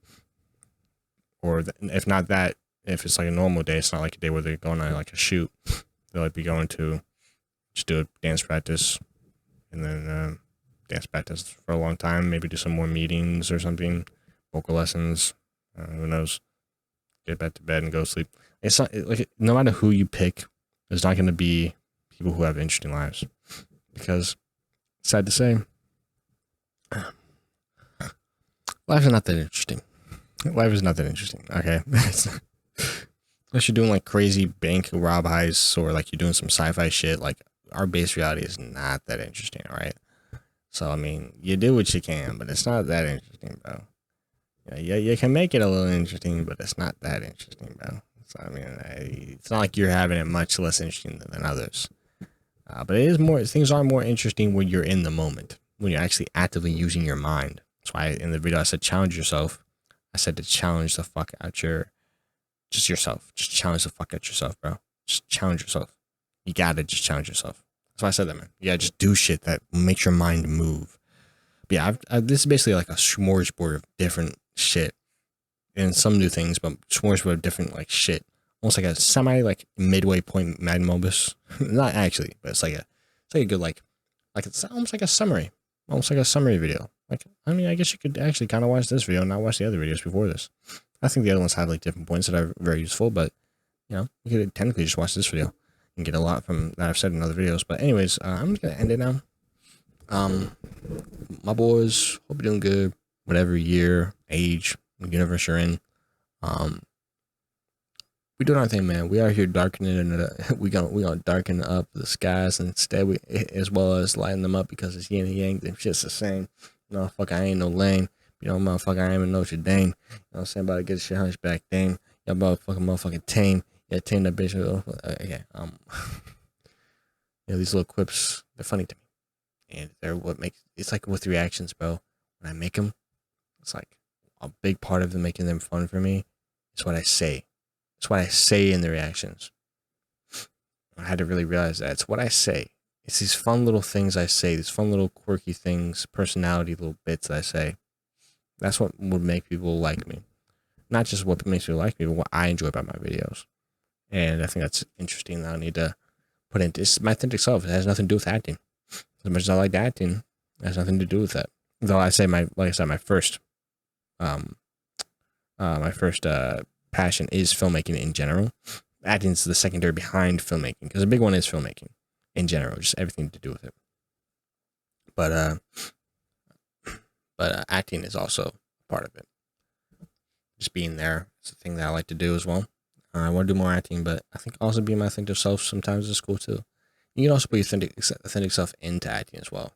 or if not that, if it's like a normal day, it's not like a day where they're going on like a shoot. They'll like be going to just do a dance practice, and then dance practice for a long time. Maybe do some more meetings or something, vocal lessons. Who knows? Get back to bed and go to sleep. It's not like no matter who you pick, there's not going to be people who have interesting lives, because sad to say, life is not that interesting. Life is not that interesting. Okay, unless you're doing like crazy bank rob heists or like you're doing some sci-fi shit. Like our base reality is not that interesting, all right? So I mean, you do what you can, but it's not that interesting, bro. Yeah, you can make it a little interesting, but it's not that interesting, bro. So I mean, it's not like you're having it much less interesting than others. But it is more. Things are more interesting when you're in the moment, when you're actually actively using your mind. That's why in the video I said challenge yourself. I said to challenge the fuck out yourself. Just challenge the fuck out yourself, bro. Just challenge yourself. You gotta just challenge yourself. That's why I said that, man. You gotta just do shit that makes your mind move. But yeah, this is basically like a smorgasbord of different shit and some new things, but smorgasbord of different like shit. Almost like a semi like midway point Mad Mobus. Not actually, but it's like a good like it's almost like a summary. Almost like a summary video. Like, I mean, I guess you could actually kind of watch this video and not watch the other videos before this. I think the other ones have like different points that are very useful, but you know, you could technically just watch this video and get a lot from that I've said in other videos. But anyways, I'm just gonna end it now. My boys, hope you're doing good. Whatever year, age, universe you're in. We doing our thing, man. We are here darkening it. We gonna darken up the skies instead, as well as lighten them up, because it's yin and yang. Them shit's the same. Motherfucker, I ain't no lame. You know, motherfucker, I ain't in Notre Dame. You know what I'm saying? About to get shit hunchback dame. Y'all motherfucking tame. Yeah, tame that bitch. Okay. These little quips, they're funny to me, and they're what makes. It's like with reactions, bro. When I make them, it's like a big part of them making them fun for me. It's what I say. It's what I say in the reactions. I had to really realize that. It's what I say. It's these fun little things I say, these fun little quirky things, personality little bits that I say. That's what would make people like me. Not just what makes people like me, but what I enjoy about my videos. And I think that's interesting that I need to put into my authentic self. It has nothing to do with acting. As much as I like acting, it has nothing to do with that. Though I say my first passion is filmmaking in general. Acting is the secondary behind filmmaking, because the big one is filmmaking in general, just everything to do with it. But acting is also part of it. Just being there is a thing that I like to do as well. I want to do more acting, but I think also being my authentic self sometimes is cool too. You can also put your authentic self into acting as well.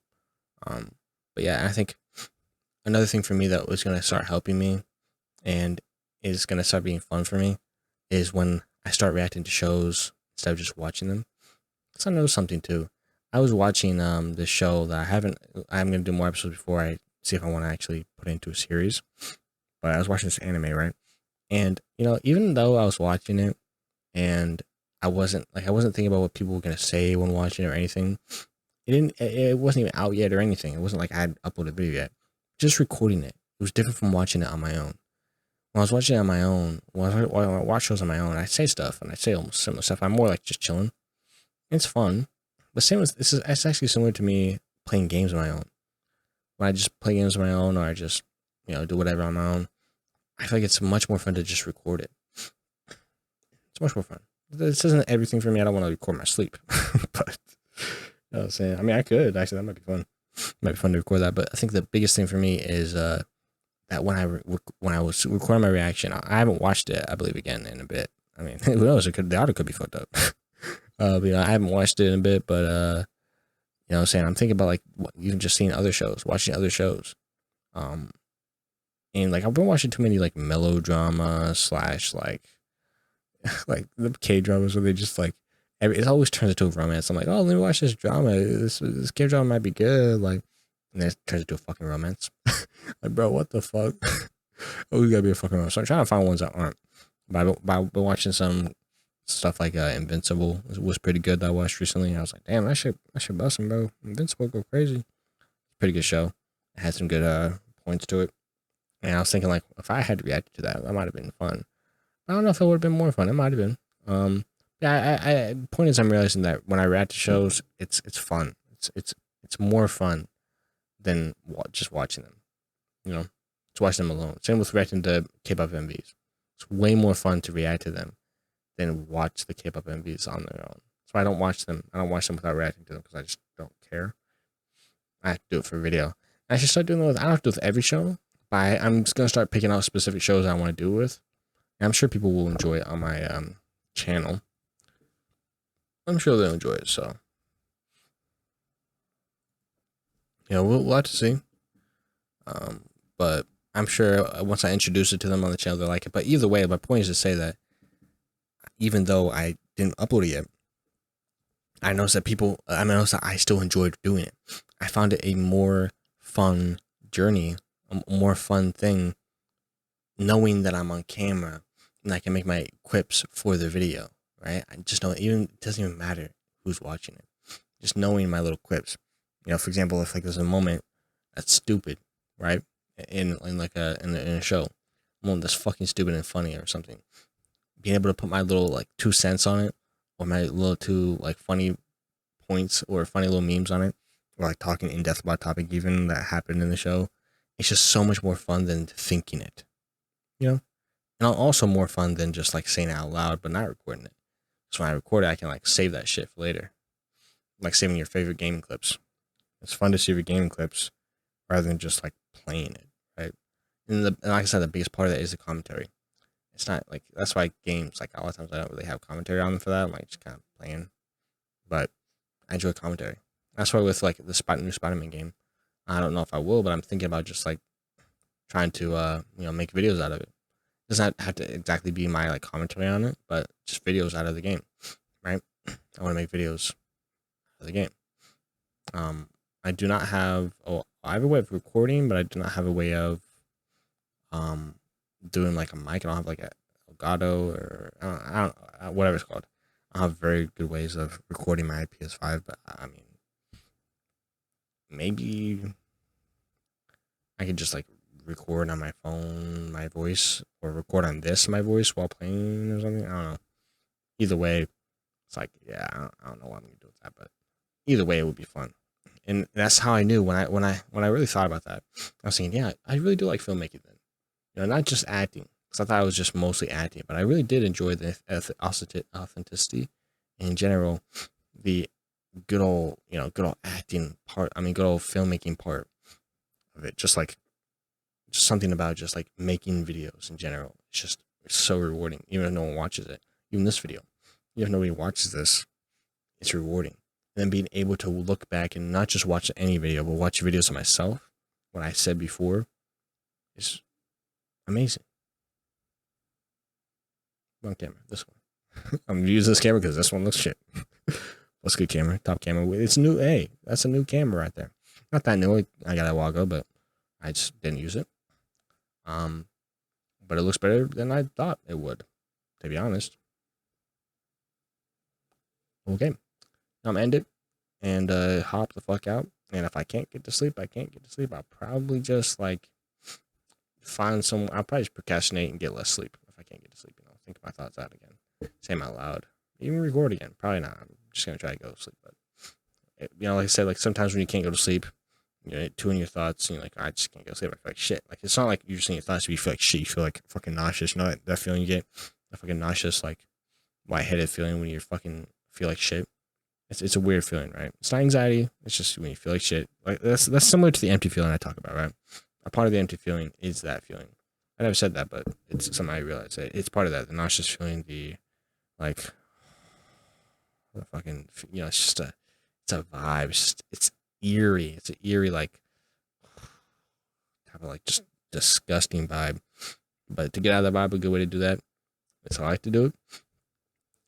But yeah, I think another thing for me that was going to start helping me and is going to start being fun for me is when I start reacting to shows instead of just watching them. Because I know something too. I was watching this show that I'm going to do more episodes before I see if I want to actually put it into a series. But I was watching this anime, right? And, you know, even though I was watching it and I wasn't thinking about what people were gonna say when watching it or anything. It wasn't even out yet or anything. It wasn't like I had uploaded a video yet. Just recording it. It was different from watching it on my own. When I was watching it on my own, when I watch shows on my own, I say stuff and I say almost similar stuff. I'm more like just chilling. It's fun. But same as it's actually similar to me playing games on my own. When I just play games on my own or I just, do whatever on my own, I feel like it's much more fun to just record it. It's much more fun. This isn't everything for me. I don't want to record my sleep. But you know what I'm saying? I mean, I could. Actually, that might be fun. It might be fun to record that. But I think the biggest thing for me is that when I was recording my reaction, I haven't watched it, I believe, again in a bit. I mean, who knows? The audio could be fucked up. But, I haven't watched it in a bit, but you know what I'm saying? I'm thinking about like even just seeing other shows, watching other shows. And like I've been watching too many like melodrama slash like like the K dramas where they just like it always turns into a romance. I'm like, oh, let me watch this drama. This K drama might be good. Like, and then it turns into a fucking romance. Like, bro, what the fuck? Oh, gotta be a fucking romance. So I'm trying to find ones that aren't. But I've been watching some stuff like Invincible was pretty good that I watched recently. I was like, damn, I should bust them, bro. Invincible go crazy. Pretty good show. It had some good points to it. And I was thinking like if I had reacted to that might have been fun. I don't know if it would have been more fun. It might have been. Yeah, I point is I'm realizing that when I react to shows, it's fun. It's more fun than just watching them. You know, to watch them alone. Same with reacting to K-pop MVs. It's way more fun to react to them than watch the K-pop MVs on their own. So I don't watch them. I don't watch them without reacting to them because I just don't care. I have to do it for video. I should start doing it with. I don't have to do it with every show, but I'm just gonna start picking out specific shows I want to do it with. And I'm sure people will enjoy it on my channel. I'm sure they'll enjoy it. So, we'll have to see. But I'm sure once I introduce it to them on the channel, they'll like it. But either way, my point is to say that even though I didn't upload it yet, I noticed that I still enjoyed doing it. I found it a more fun journey, a more fun thing, knowing that I'm on camera and I can make my quips for the video, right? I just know it doesn't even matter who's watching it. Just knowing my little quips. For example, if like there's a moment that's stupid, right? In a show, a moment that's fucking stupid and funny or something. Being able to put my little like 2 cents on it, or my little two like funny points or funny little memes on it, or like talking in depth about a topic even that happened in the show. It's just so much more fun than thinking it, and also more fun than just like saying it out loud but not recording it. So when I record it, I can like save that shit for later, like saving your favorite gaming clips. It's fun to see your gaming clips rather than just like playing it, right? And like I said, the biggest part of that is the commentary. It's not like that's why games like a lot of times I don't really have commentary on them for that. I'm like just kind of playing, but I enjoy commentary. That's why with like the new Spider-Man game, I don't know if I will, but I'm thinking about just like trying to make videos out of it. It doesn't have to exactly be my like commentary on it, but just videos out of the game, right? I want to make videos of the game. I do not have. I have a way of recording, but I do not have a way of doing like a mic. I don't have like a Elgato or I don't whatever it's called. I have very good ways of recording my PS5, but I mean, maybe I could just like record on my phone my voice or record on this my voice while playing or something. I don't know. Either way, it's like I don't know what I'm gonna do with that, but either way, it would be fun. And that's how I knew when I really thought about that. I was saying, yeah, I really do like filmmaking then. Not just acting, because I thought it was just mostly acting, but I really did enjoy the authenticity and in general, the good old acting part. I mean, good old filmmaking part of it. Just something about just like making videos in general. It's so rewarding, even if no one watches it. Even this video, even if nobody watches this, it's rewarding. And then being able to look back and not just watch any video, but watch videos of myself, what I said before, is amazing. Wrong camera, this one. I'm using this camera because this one looks shit. What's good camera? Top camera. It's new. Hey, that's a new camera right there. Not that new. I got it a while ago, but I just didn't use it. But it looks better than I thought it would, to be honest. okay, I'm gonna end it and hop the fuck out. And if I can't get to sleep, I can't get to sleep. I'll probably just like find some. I'll probably just procrastinate and get less sleep if I can't get to sleep. Think my thoughts out again, say them out loud, even record again. Probably not. I'm just gonna try to go to sleep. But like I said, like sometimes when you can't go to sleep, you're in your thoughts, and you're like, I just can't go to sleep. I feel like shit. Like it's not like you're just in your thoughts, but you feel like shit. You feel like fucking nauseous. You know that feeling you get, that fucking nauseous, like lightheaded feeling when you fucking feel like shit. It's a weird feeling, right? It's not anxiety. It's just when you feel like shit. Like that's similar to the empty feeling I talk about, right? A part of the empty feeling is that feeling. I never said that, but it's something I realized. It's part of that. The nauseous feeling, the like, the fucking, it's just it's a vibe. It's eerie. It's an eerie, like, type of like just disgusting vibe. But to get out of that vibe, a good way to do that, that's how I like to do it,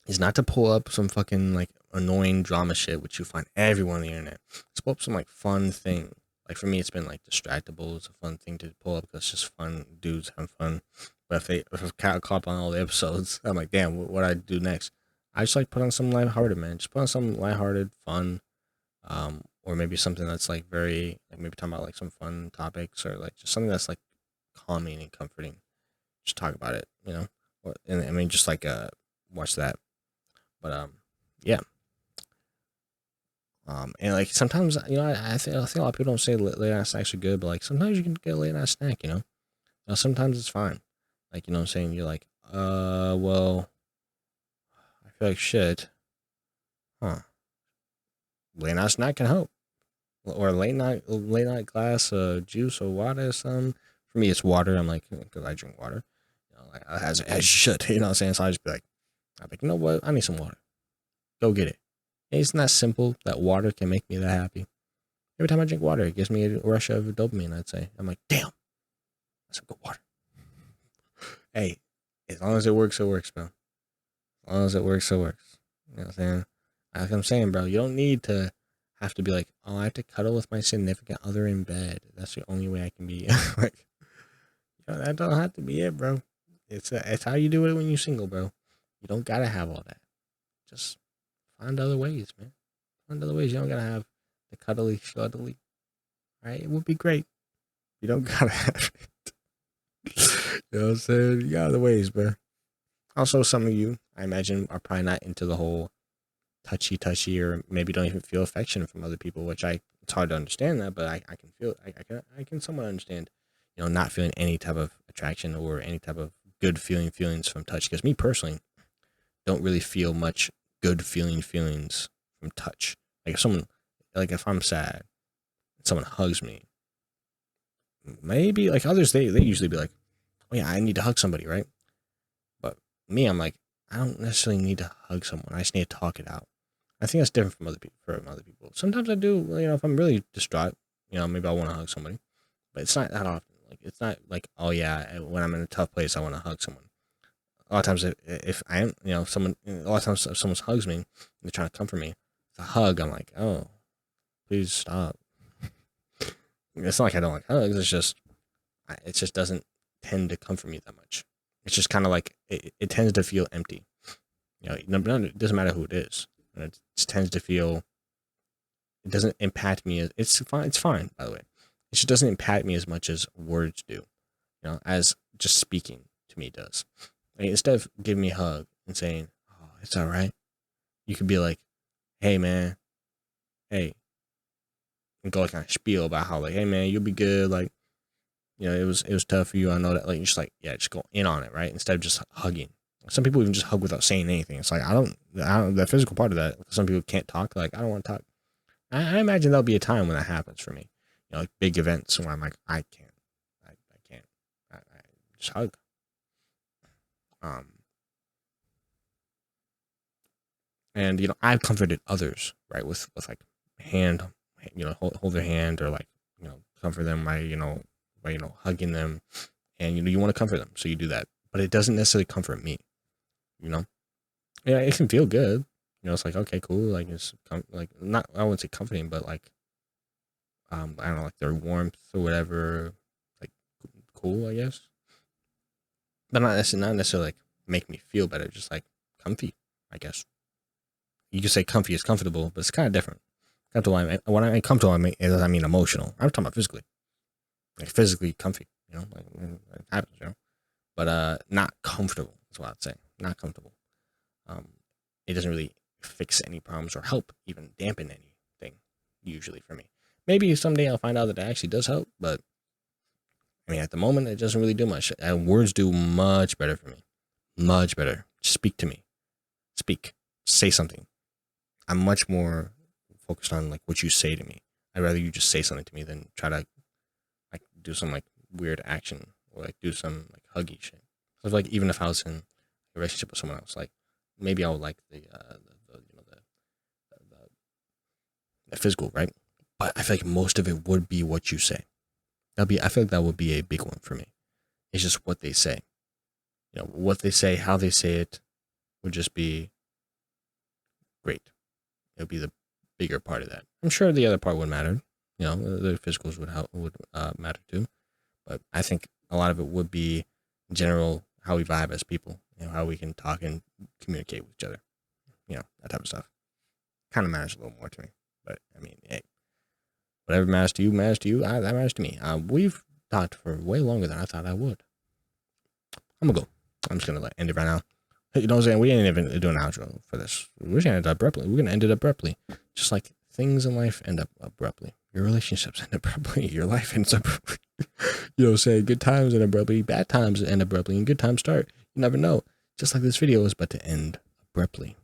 is not to pull up some fucking like annoying drama shit, which you find everyone on the internet. Let's pull up some like fun thing. Like for me, it's been like Distractable. It's a fun thing to pull up because it's just fun. Dudes having fun. But if I caught up on all the episodes, I'm like, damn, what I do next? I just like put on some lighthearted, man. Just put on some lighthearted, fun, or maybe something that's like very, like maybe talking about like some fun topics, or like just something that's like calming and comforting. Just talk about it, and I mean, just like watch that. But yeah. And like sometimes, I think a lot of people don't say late night snacks are good, but like sometimes you can get a late night snack, sometimes it's fine. Like, what I'm saying? You're like, well, I feel like shit. Huh. Late night snack can help. Or late night glass of juice or water or something. For me, it's water. I'm like, because I drink water. Like as shit, you know what I'm saying? So I just be like, you know what? I need some water. Go get it. It's not simple that water can make me that happy. Every time I drink water, it gives me a rush of dopamine, I'd say. I'm like, damn, that's some good water. Hey, as long as it works, man. As long as it works, it works. You know what I'm saying? Like I'm saying, bro, you don't need to have to be like, oh, I have to cuddle with my significant other in bed. That's the only way I can be. Like, that don't have to be it, bro. It's how you do it when you're single, bro. You don't gotta have all that. Just find other ways, man. Find other ways. You don't gotta have the cuddly, shuddly. Right? It would be great. You don't gotta have it. You know what I'm saying? You got other ways, man. Also, some of you, I imagine, are probably not into the whole touchy, or maybe don't even feel affection from other people, which it's hard to understand that, but I can feel, I can somewhat understand, not feeling any type of attraction or any type of good feelings from touch. Because me personally, don't really feel much good feelings from touch. Like if I'm sad, someone hugs me, maybe like others, they usually be like, oh yeah, I need to hug somebody, right? But me, I'm like, I don't necessarily need to hug someone. I just need to talk it out. I think that's different from other people. Sometimes I do, if I'm really distraught, maybe I want to hug somebody, but it's not that often. Like it's not like, oh yeah, when I'm in a tough place, I want to hug someone. A lot of times, if I am, someone, a lot of times if someone hugs me, and they're trying to comfort me, the hug, I'm like, oh, please stop. It's not like I don't like hugs. It just doesn't tend to comfort me that much. It's just kind of like it tends to feel empty. It doesn't matter who it is. It just tends to feel. It doesn't impact me. It's fine. It's fine, by the way. It just doesn't impact me as much as words do. As just speaking to me does. Like, instead of giving me a hug and saying, "Oh, it's all right," you could be like, "Hey, man, hey," and go like on a spiel about how like, "Hey, man, you'll be good." Like, it was tough for you. I know that. Like, just like, yeah, just go in on it, right? Instead of just hugging. Some people even just hug without saying anything. It's like I don't the physical part of that. Some people can't talk. Like I don't want to talk. I imagine there'll be a time when that happens for me. Like big events where I'm like, I can't, I can't, I just hug. Um, and I've comforted others, right, with like hand, hold their hand, or like comfort them by hugging them, and you want to comfort them, so you do that, but it doesn't necessarily comfort me. Yeah, it can feel good. It's like, okay, cool. Like like not, I wouldn't say comforting, but like, I don't know, like their warmth or whatever, like cool, I guess. But not necessarily like make me feel better, just like comfy, I guess. you can say comfy is comfortable, but it's kind of different. Comfortable, when I mean comfortable, it doesn't mean emotional. I'm talking about physically, like physically comfy. Like it happens, but not comfortable. That's what I'd say. Not comfortable. It doesn't really fix any problems or help, even dampen anything. Usually for me, maybe someday I'll find out that it actually does help, but I mean, at the moment, it doesn't really do much. Words do much better for me. Much better. Speak to me. Speak. Say something. I'm much more focused on like what you say to me. I'd rather you just say something to me than try to like do some like weird action or like do some like huggy shit. So like even if I was in a relationship with someone else, like maybe I would like the physical, right? But I feel like most of it would be what you say. I feel like that would be a big one for me. It's just what they say. What they say, how they say it would just be great. It would be the bigger part of that. I'm sure the other part would matter. The physicals would matter too. But I think a lot of it would be in general how we vibe as people. How we can talk and communicate with each other. That type of stuff. Kind of matters a little more to me. But I mean, hey, whatever matters to you, that matters to me. We've talked for way longer than I thought I would. I'm gonna go. I'm just gonna end it right now. You know what I'm saying? We ain't even do an outro for this. We're gonna end it abruptly. We're gonna end it abruptly. Just like things in life end up abruptly. Your relationships end abruptly. Your life ends abruptly. You know what I'm saying? Good times end abruptly. Bad times end abruptly. And good times start. You never know. Just like this video is about to end abruptly.